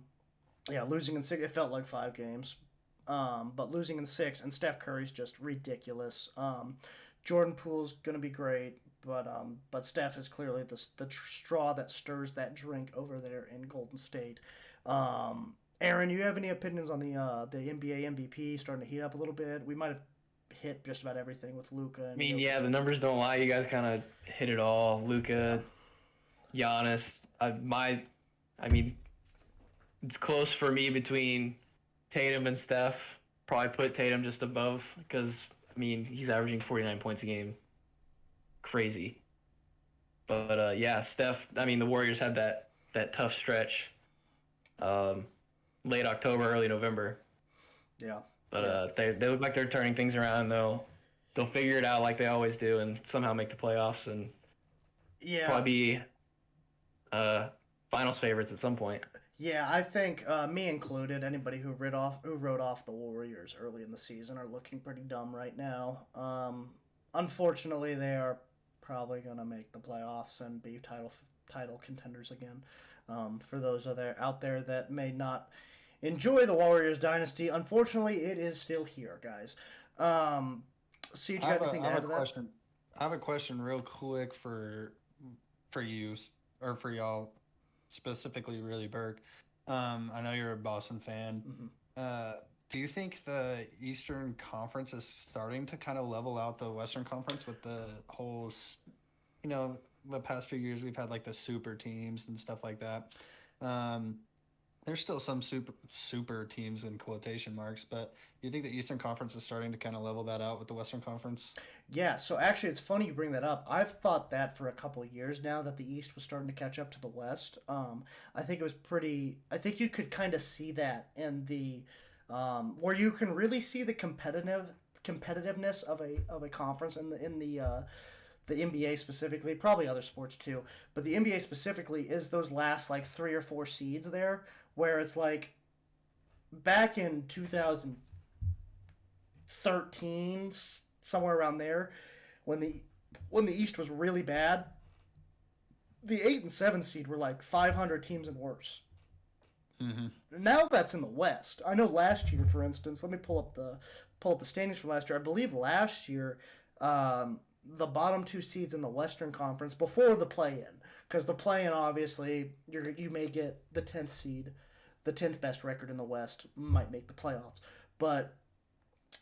[SPEAKER 2] yeah, losing in six. It felt like 5 games, but losing in six. And Steph Curry's just ridiculous. Jordan Poole's gonna be great, but Steph is clearly the straw that stirs that drink over there in Golden State. Aaron, you have any opinions on the NBA MVP starting to heat up a little bit? We might have hit just about everything with Luca
[SPEAKER 1] I
[SPEAKER 2] and
[SPEAKER 1] mean,
[SPEAKER 2] Jokic.
[SPEAKER 1] yeah, the numbers don't lie. You guys kind of hit it all. Luca, Giannis. I mean, it's close for me between Tatum and Steph. Probably put Tatum just above because I mean he's averaging 49 points a game. Crazy. But yeah, Steph. I mean, the Warriors had that tough stretch, um, late October, early November.
[SPEAKER 2] Yeah,
[SPEAKER 1] But
[SPEAKER 2] yeah,
[SPEAKER 1] they look like they're turning things around. They'll figure it out like they always do, and somehow make the playoffs and
[SPEAKER 2] yeah.
[SPEAKER 1] probably be finals favorites at some point.
[SPEAKER 2] Yeah, I think me included, anybody who wrote off the Warriors early in the season are looking pretty dumb right now. Unfortunately, they are probably gonna make the playoffs and be title contenders again. For those out there that may not enjoy the Warriors dynasty, unfortunately, it is still here, guys. Siege, you got anything
[SPEAKER 3] I
[SPEAKER 2] to
[SPEAKER 3] have
[SPEAKER 2] add
[SPEAKER 3] a
[SPEAKER 2] to that?
[SPEAKER 3] question. I have a question real quick for you or for y'all specifically, really, Berg. I know you're a Boston fan.
[SPEAKER 2] Hmm.
[SPEAKER 3] Uh, do you think the Eastern Conference is starting to kind of level out the Western Conference with the whole, you know, the past few years we've had like the super teams and stuff like that. Um, there's still some super teams in quotation marks, but do you think the Eastern Conference is starting to kind of level that out with the Western Conference?
[SPEAKER 2] Yeah, so actually, it's funny you bring that up. I've thought that for a couple of years now that the East was starting to catch up to the West. I think it was pretty. I think you could kind of see that in the where you can really see the competitiveness of a conference in the NBA specifically, probably other sports too, but the NBA specifically is those last like 3 or 4 seeds there, where it's like back in 2013, somewhere around there, when the East was really bad, the 8 and 7 seed were like 500 teams and worse.
[SPEAKER 3] Mm-hmm.
[SPEAKER 2] Now that's in the West. I know last year, for instance, let me pull up the standings from last year. I believe last year, the bottom 2 seeds in the Western Conference before the play-in, because the play-in obviously you may get the 10th seed, the 10th best record in the West might make the playoffs, but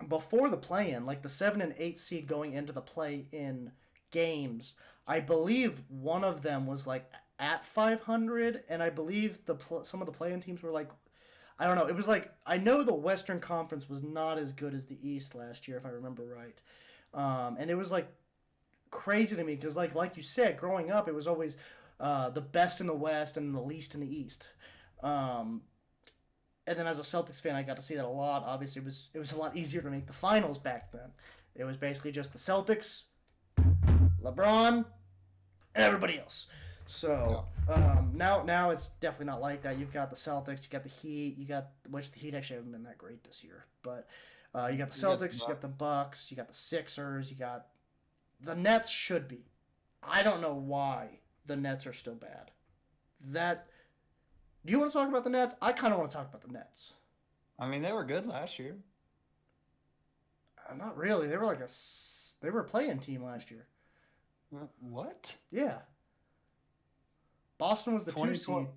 [SPEAKER 2] before the play-in, like the 7 and 8 seed going into the play-in games, I believe one of them was like at 500, and I believe some of the play-in teams were like, I don't know. It was like, I know the Western Conference was not as good as the East last year, if I remember right. And it was like crazy to me because, like you said, growing up, it was always the best in the West and the least in the East. Um, and then as a Celtics fan, I got to see that a lot. Obviously, it was a lot easier to make the finals back then. It was basically just the Celtics, LeBron, and everybody else. So now it's definitely not like that. You've got the Celtics, you got the Heat, which the Heat actually haven't been that great this year, but you got the Celtics, you got the Bucks, you got the Sixers, you got the Nets should be. I don't know why the Nets are still bad. That Do you want to talk about the Nets? I kind of want to talk about the Nets.
[SPEAKER 3] I mean, they were good last year.
[SPEAKER 2] Not really. They were a play-in team last year.
[SPEAKER 3] What?
[SPEAKER 2] Yeah. Boston was the 2 seed.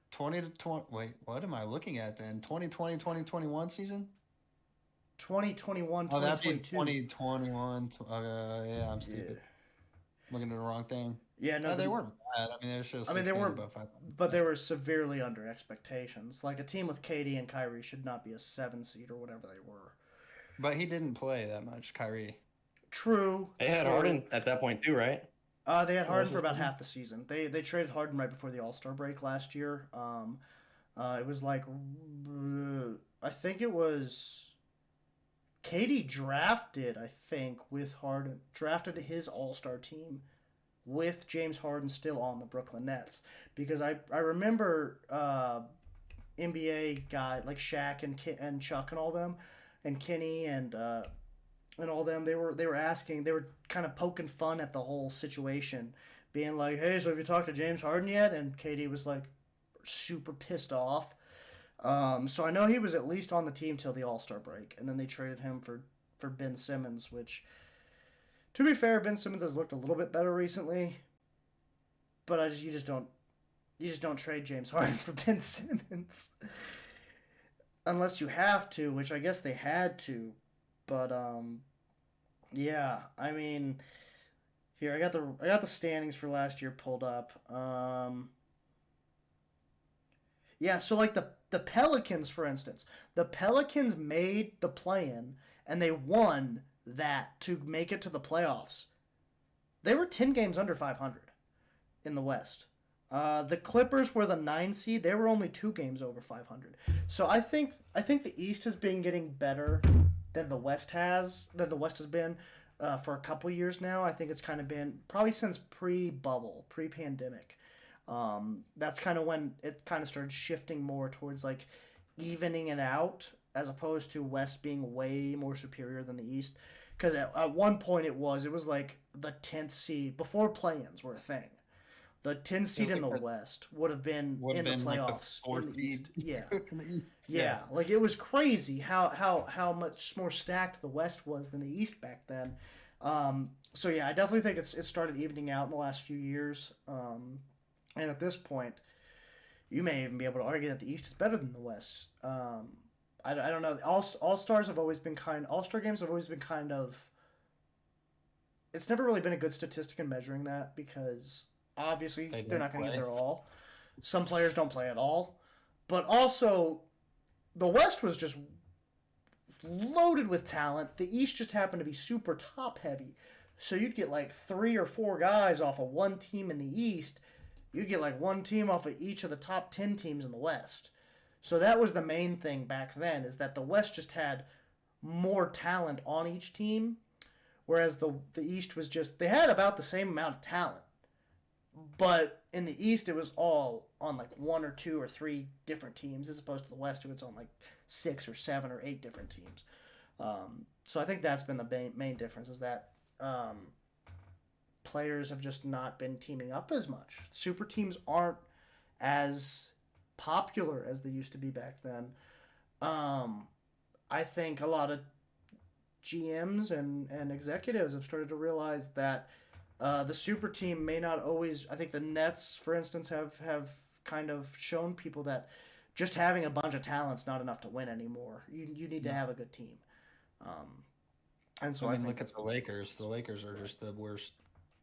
[SPEAKER 3] 20 to 20. Wait, what am I looking at then? 2020, 2021 season?
[SPEAKER 2] 2021,
[SPEAKER 3] Oh, that'd be
[SPEAKER 2] 2022.
[SPEAKER 3] 2021. Yeah, I'm stupid. Looking at the wrong thing.
[SPEAKER 2] Yeah, no,
[SPEAKER 3] they weren't bad. I mean, they
[SPEAKER 2] they
[SPEAKER 3] were
[SPEAKER 2] were,
[SPEAKER 3] above 500.
[SPEAKER 2] but they were severely under expectations. Like a team with KD and Kyrie should not be a 7 seed or whatever they were.
[SPEAKER 3] But he didn't play that much, Kyrie.
[SPEAKER 2] True.
[SPEAKER 1] They had Harden at that point too, right?
[SPEAKER 2] They had Harden for about half the season. They traded Harden right before the All-Star break last year. It was like I think it was KD drafted, I think, with Harden, drafted his All-Star team with James Harden still on the Brooklyn Nets, because I remember NBA guy like Shaq and Chuck and all them, and Kenny and all them, they were kind of poking fun at the whole situation, being like, hey, so have you talked to James Harden yet? And KD was like super pissed off. So I know he was at least on the team till the All-Star break, and then they traded him for Ben Simmons, which, to be fair, Ben Simmons has looked a little bit better recently, but you just don't trade James Harden for Ben Simmons unless you have to, which I guess they had to. But yeah, I mean, here I got the standings for last year pulled up. Yeah, so like the Pelicans, for instance, the Pelicans made the play-in and they won that to make it to the playoffs. They were 10 games under 500 in the West. The Clippers were the 9 seed. They were only 2 games over 500. So I think the East has been getting better than the West has been for a couple years now. I think it's kind of been probably since pre-bubble, pre-pandemic. That's kind of when it kind of started shifting more towards like evening it out, as opposed to West being way more superior than the East. Because at one point it was like the 10th seed before play-ins were a thing. The 10th seed in the West would have been in the playoffs
[SPEAKER 3] like
[SPEAKER 2] in the East. Yeah.
[SPEAKER 3] in the East.
[SPEAKER 2] Yeah, like it was crazy how much more stacked the West was than the East back then. So yeah, I definitely think it started evening out in the last few years. And at this point, you may even be able to argue that the East is better than the West. I don't know. All-Star games have always been kind of. It's never really been a good statistic in measuring that, because obviously they're not going to give their all. Some players don't play at all. But also, the West was just loaded with talent. The East just happened to be super top-heavy. So you'd get like 3 or 4 guys off of one team in the East. You'd get like one team off of each of the top 10 teams in the West. So that was the main thing back then, is that the West just had more talent on each team, whereas the East was just, they had about the same amount of talent. But in the East, it was all on like 1 or 2 or 3 different teams, as opposed to the West, who it's on like 6 or 7 or 8 different teams. So I think that's been the main difference, is that players have just not been teaming up as much. Super teams aren't as popular as they used to be back then. I think a lot of GMs and executives have started to realize that the super team may not always. I think the Nets, for instance, have kind of shown people that just having a bunch of talent's not enough to win anymore. You need to have a good team. And so I think
[SPEAKER 3] look at the Lakers. The Lakers are just the worst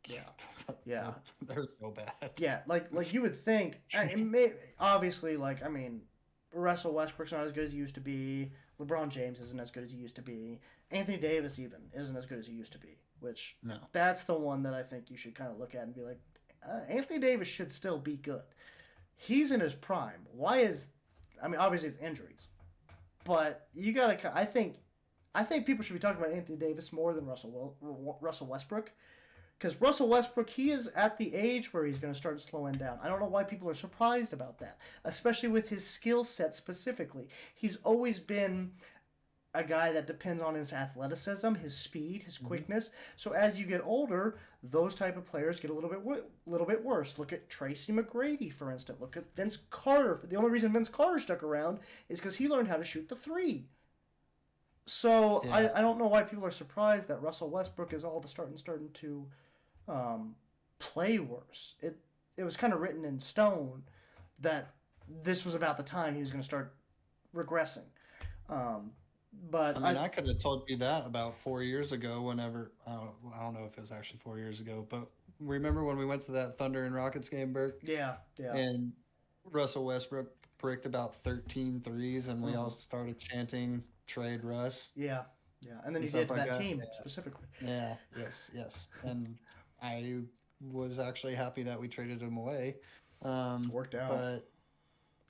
[SPEAKER 2] Yeah, yeah,
[SPEAKER 3] They're so bad.
[SPEAKER 2] yeah. Like you would think. Obviously, like I mean, Russell Westbrook's not as good as he used to be. LeBron James isn't as good as he used to be. Anthony Davis even isn't as good as he used to be. Which
[SPEAKER 3] No.
[SPEAKER 2] that's the one that I think you should kind of look at and be like, Anthony Davis should still be good. He's in his prime. Why is? I mean, obviously it's injuries, but you gotta. I think people should be talking about Anthony Davis more than Russell Westbrook. Because Russell Westbrook, he is at the age where he's going to start slowing down. I don't know why people are surprised about that, especially with his skill set specifically. He's always been a guy that depends on his athleticism, his speed, his quickness. So as you get older, those type of players get a little bit worse. Look at Tracy McGrady, for instance. Look at Vince Carter. The only reason Vince Carter stuck around is because he learned how to shoot the three. So
[SPEAKER 3] Yeah.
[SPEAKER 2] I don't know why people are surprised that Russell Westbrook is all of a starting to play worse. It was kind of written in stone that this was about the time he was going to start regressing. But
[SPEAKER 3] I mean, I could have told you that about 4 years ago. Whenever I don't know if it was actually 4 years ago, but remember when we went to that Thunder and Rockets game, Burke?
[SPEAKER 2] yeah, yeah,
[SPEAKER 3] And Russell Westbrook bricked about 13 threes, and we all started chanting "Trade Russ"
[SPEAKER 2] yeah, yeah. And then
[SPEAKER 3] and
[SPEAKER 2] you did
[SPEAKER 3] stuff
[SPEAKER 2] to
[SPEAKER 3] like
[SPEAKER 2] that
[SPEAKER 3] that.
[SPEAKER 2] team specifically.
[SPEAKER 3] Yeah, yes. And I was actually happy that we traded him away.
[SPEAKER 2] Worked out.
[SPEAKER 3] But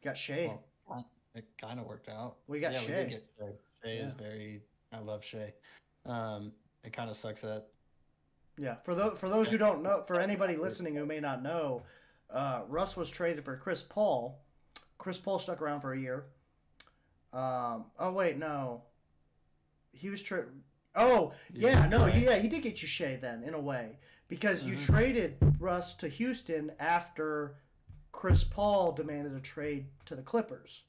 [SPEAKER 2] Got Shea.
[SPEAKER 3] well, it kind of worked out.
[SPEAKER 2] We got
[SPEAKER 3] Yeah, we
[SPEAKER 2] Shea.
[SPEAKER 3] did get Shea. Shea is very. I love Shea. It kind of sucks that.
[SPEAKER 2] Yeah, for those who don't know, for anybody listening who may not know, Russ was traded for Chris Paul. Chris Paul stuck around for a year. Oh wait, no, he was traded. Oh yeah, no, yeah, he did get you Shea then in a way because you traded Russ to Houston after Chris Paul demanded a trade to the Clippers.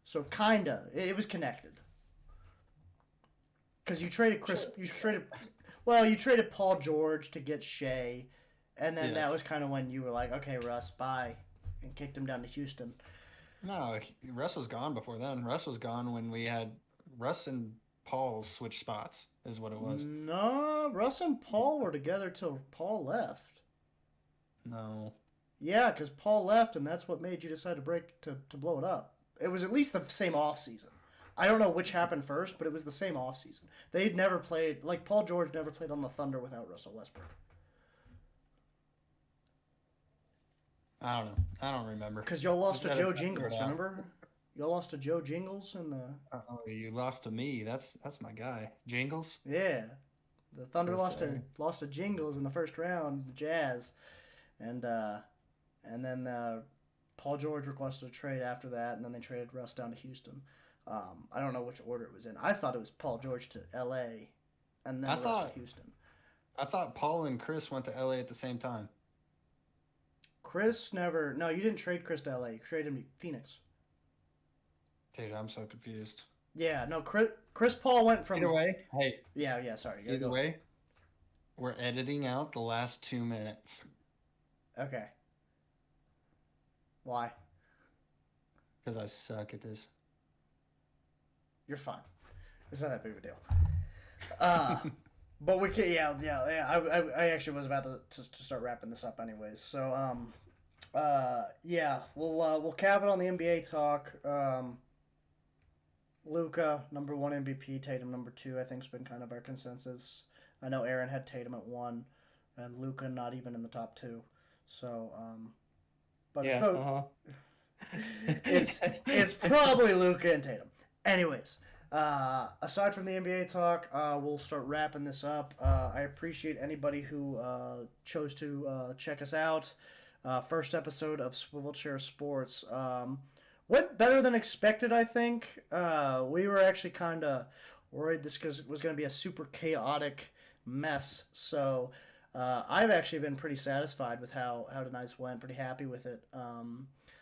[SPEAKER 2] So kinda, it was connected. Because you traded you traded Paul George to get Shea, and then that was kind of when you were like, okay, Russ, bye, and kicked him down to Houston.
[SPEAKER 3] No, Russ was gone before then. Russ was gone when we had Russ and Paul switched spots, is what it was.
[SPEAKER 2] No, Russ and Paul were together till Paul left.
[SPEAKER 3] No.
[SPEAKER 2] Yeah, because Paul left, and that's what made you decide to blow it up. It was at least the same off season. I don't know which happened first, but it was the same off season. They'd never played like Paul George never played on the Thunder without Russell Westbrook.
[SPEAKER 3] I don't know. I don't remember.
[SPEAKER 2] Because y'all lost to
[SPEAKER 3] Gotta
[SPEAKER 2] Joe
[SPEAKER 3] figure it
[SPEAKER 2] Jingles,
[SPEAKER 3] out.
[SPEAKER 2] remember? Y'all lost to Joe Jingles in the
[SPEAKER 3] Oh, you lost to me. That's my guy. Jingles?
[SPEAKER 2] yeah. The Thunder
[SPEAKER 3] So
[SPEAKER 2] lost
[SPEAKER 3] sorry.
[SPEAKER 2] to Jingles in the first round, the Jazz, and then Paul George requested a trade after that, and then they traded Russ down to Houston. I don't know which order it was in. I thought it was Paul George to L.A. and then Russ to Houston.
[SPEAKER 3] I thought Paul and Chris went to LA at the same time.
[SPEAKER 2] Chris never. No, you didn't trade Chris to L.A. You traded him to Phoenix.
[SPEAKER 3] Dude, I'm so confused.
[SPEAKER 2] Yeah, no. Chris Paul went from.
[SPEAKER 3] Either way, hey,
[SPEAKER 2] Yeah. Sorry.
[SPEAKER 3] either way, we're editing out the last 2 minutes
[SPEAKER 2] Okay. Why?
[SPEAKER 3] because I suck at this.
[SPEAKER 2] You're fine. It's not that big of a deal. But we can, yeah. I actually was about to start wrapping this up, anyways. So, yeah, we'll cap it on the NBA talk. Luka, number 1 MVP, Tatum number 2. I think's been kind of our consensus. I know Aaron had Tatum at 1, and Luka not even in the top 2. So, but
[SPEAKER 1] Yeah.
[SPEAKER 2] it's probably Luka and Tatum. Anyways. Aside from the NBA talk, we'll start wrapping this up. I appreciate anybody who chose to check us out. First episode of Swivel Chair Sports. Went better than expected, I think. We were actually kind of worried this was going to be a super chaotic mess. So I've actually been pretty satisfied with how tonight's went. Pretty happy with it.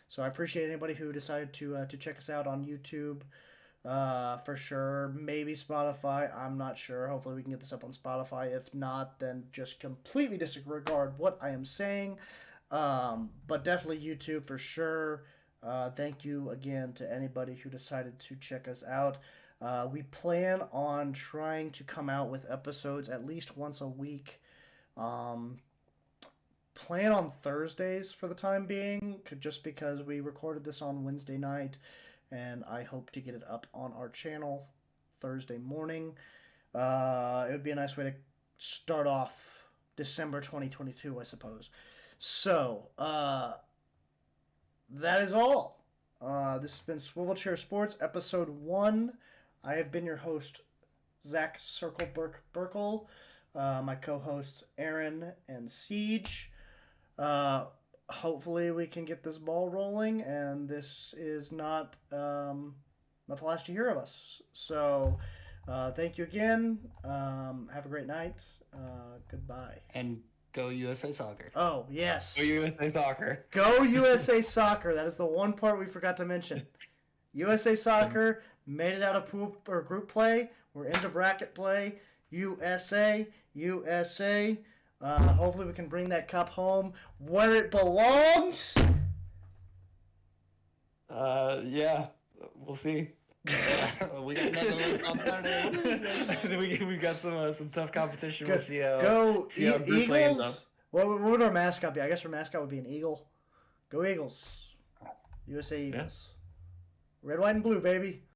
[SPEAKER 2] So I appreciate anybody who decided to check us out on YouTube. For sure. Maybe Spotify. I'm not sure. Hopefully we can get this up on Spotify. If not, then just completely disregard what I am saying. But definitely YouTube for sure. Thank you again to anybody who decided to check us out. We plan on trying to come out with episodes at least once a week. plan on Thursdays for the time being, just because we recorded this on Wednesday night, and I hope to get it up on our channel Thursday morning. It would be a nice way to start off December 2022, I suppose. So, that is all. This has been Swivel Chair Sports, Episode 1. I have been your host, Zach Circle Burkle. My co-hosts, Aaron and Siege. Hopefully we can get this ball rolling, and this is not the last you hear of us. So, thank you again. Have a great night. Goodbye.
[SPEAKER 3] And go USA Soccer.
[SPEAKER 2] Oh, yes.
[SPEAKER 1] Go USA Soccer.
[SPEAKER 2] Go USA Soccer. That is the one part we forgot to mention. USA Soccer made it out of pool or group play. We're into bracket play. USA. Hopefully we can bring that cup home where it belongs.
[SPEAKER 1] Yeah, we'll see.
[SPEAKER 3] We got Netherlands on Saturday.
[SPEAKER 1] we got some tough competition.
[SPEAKER 2] Go,
[SPEAKER 1] We'll see how,
[SPEAKER 2] go
[SPEAKER 1] see how group play ends up.
[SPEAKER 2] Eagles. What would our mascot be? I guess our mascot would be an eagle. Go Eagles. USA Eagles. Yeah. Red, white, and blue, baby.